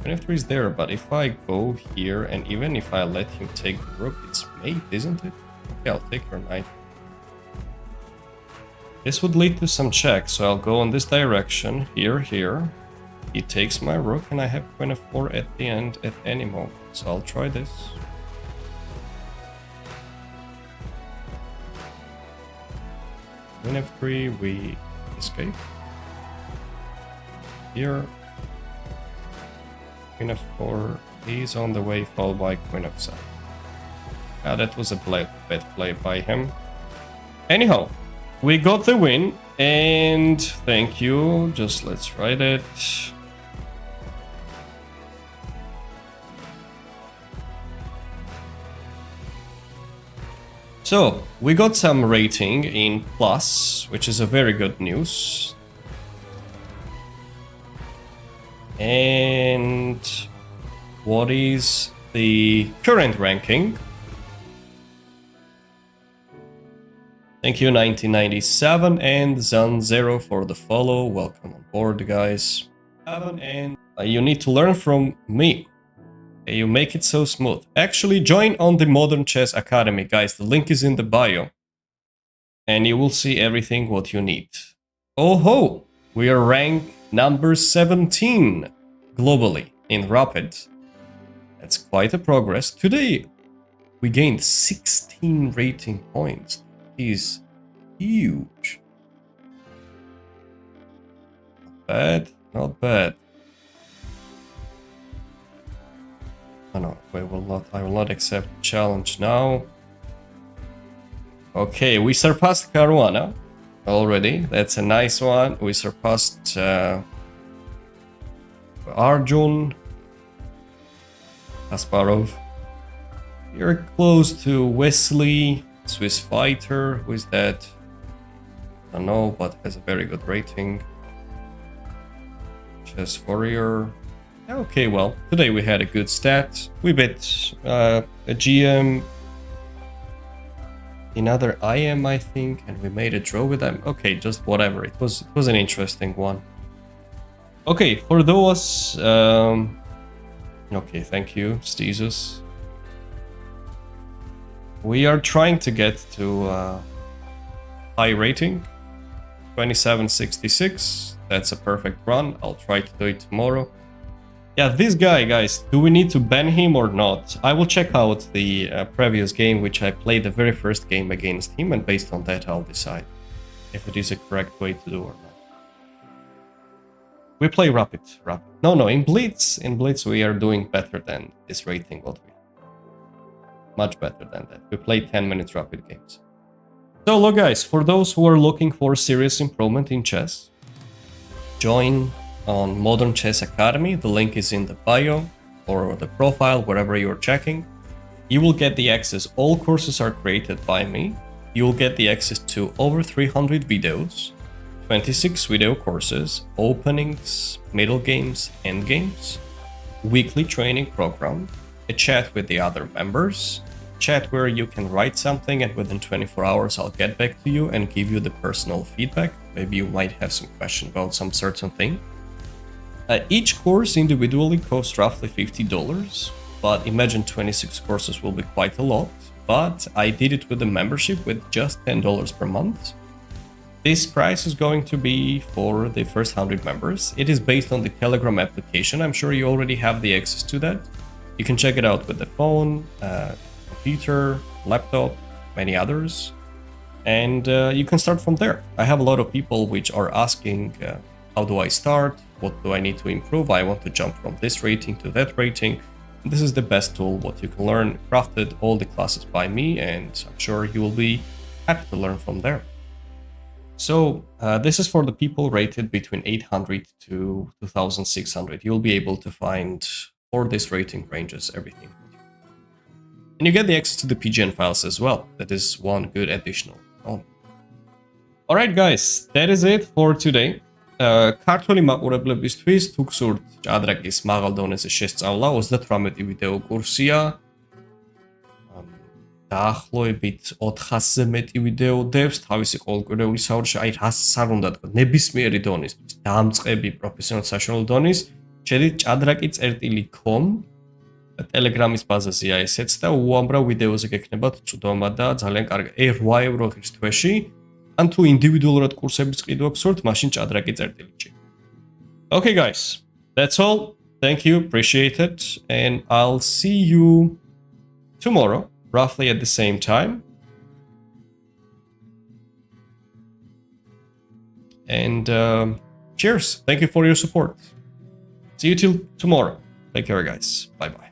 Queen f3 is there, but if I go here, and even if I let him take the rook, it's mate, isn't it? Okay, I'll take her knight. This would lead to some checks, so I'll go in this direction, here. He takes my rook, and I have queen f4 at the end at any moment. So I'll try this. Queen f3, we escape. Here, queen f4, he's on the way, followed by queen f7. Ah, that was a bad play by him. Anyhow, we got the win, and thank you. Just let's write it. So, we got some rating in plus, which is a very good news. And what is the current ranking? Thank you, 1997 and Zan0 for the follow. Welcome on board, guys. And you need to learn from me. You make it so smooth. Actually, join on the Modern Chess Academy, guys. The link is in the bio. And you will see everything what you need. Oh ho! We are ranked number 17 globally in Rapid. That's quite a progress. Today, We gained 16 rating points. Is huge. Not bad, not bad. Oh no, I will not accept the challenge now. Okay, we surpassed Caruana already. That's a nice one. We surpassed Arjun, Kasparov. You're close to Wesley, Swiss Fighter. Who is that? I don't know, but has a very good rating. Chess Warrior. Okay, well, today we had a good stat. We bet a GM, another IM, I think, and we made a draw with them. Okay, just whatever. It was an interesting one. Okay, for those, okay, thank you, Stezus. We are trying to get to high rating, 2766. That's a perfect run. I'll try to do it tomorrow. Yeah, this guy, guys, do we need to ban him or not? I will check out the previous game, which I played the very first game against him, and based on that, I'll decide if it is a correct way to do or not. We play Rapid. No, in Blitz, we are doing better than this rating, what we much better than that. We play 10 minutes Rapid games. So look, guys, for those who are looking for serious improvement in chess, join on Modern Chess Academy. The link is in the bio or the profile, wherever you're checking. You will get the access. All courses are created by me. You will get the access to over 300 videos, 26 video courses, openings, middle games, end games, weekly training program, a chat with the other members, chat where you can write something and within 24 hours I'll get back to you and give you the personal feedback. Maybe you might have some question about some certain thing. Each course individually costs roughly $50, but imagine 26 courses will be quite a lot. But I did it with a membership with just $10 per month. This price is going to be for the first 100 members. It is based on the Telegram application. I'm sure you already have the access to that. You can check it out with the phone, computer, laptop, many others. And you can start from there. I have a lot of people which are asking, how do I start? What do I need to improve? I want to jump from this rating to that rating. This is the best tool what you can learn. Crafted all the classes by me, and I'm sure you will be happy to learn from there. So this is for the people rated between 800 to 2600. You'll be able to find for this rating ranges everything. And you get the access to the PGN files as well. That is one good additional. Alright guys, that is it for today. ქართველი მაყურებლებისთვის თუ გსურთ ჭადრაკის მაღალ დონეზე შესწავლა 38 ვიდეო კურსია. დაახლოებით 400-ზე მეტი ვიდეო დევს თავისი ყოველკვირეული საუბარში, აი რას არ უნდა თქვა, ნებისმიერი დონის, დამწყები პროფესიონალ საშუალო დონის, შედით ჭადრაკი.com ტელეგრამის ბაზაზეა ესეც და უამრავ ვიდეოზე გექნებათ წვდომა და ძალიან კარგი. 8 евро ღირს თვეში. And to individual courses machine ჭადრაკი.com. Okay guys, that's all. Thank you, appreciate it, and I'll see you tomorrow, roughly at the same time. And cheers, thank you for your support. See you till tomorrow. Take care guys, bye bye.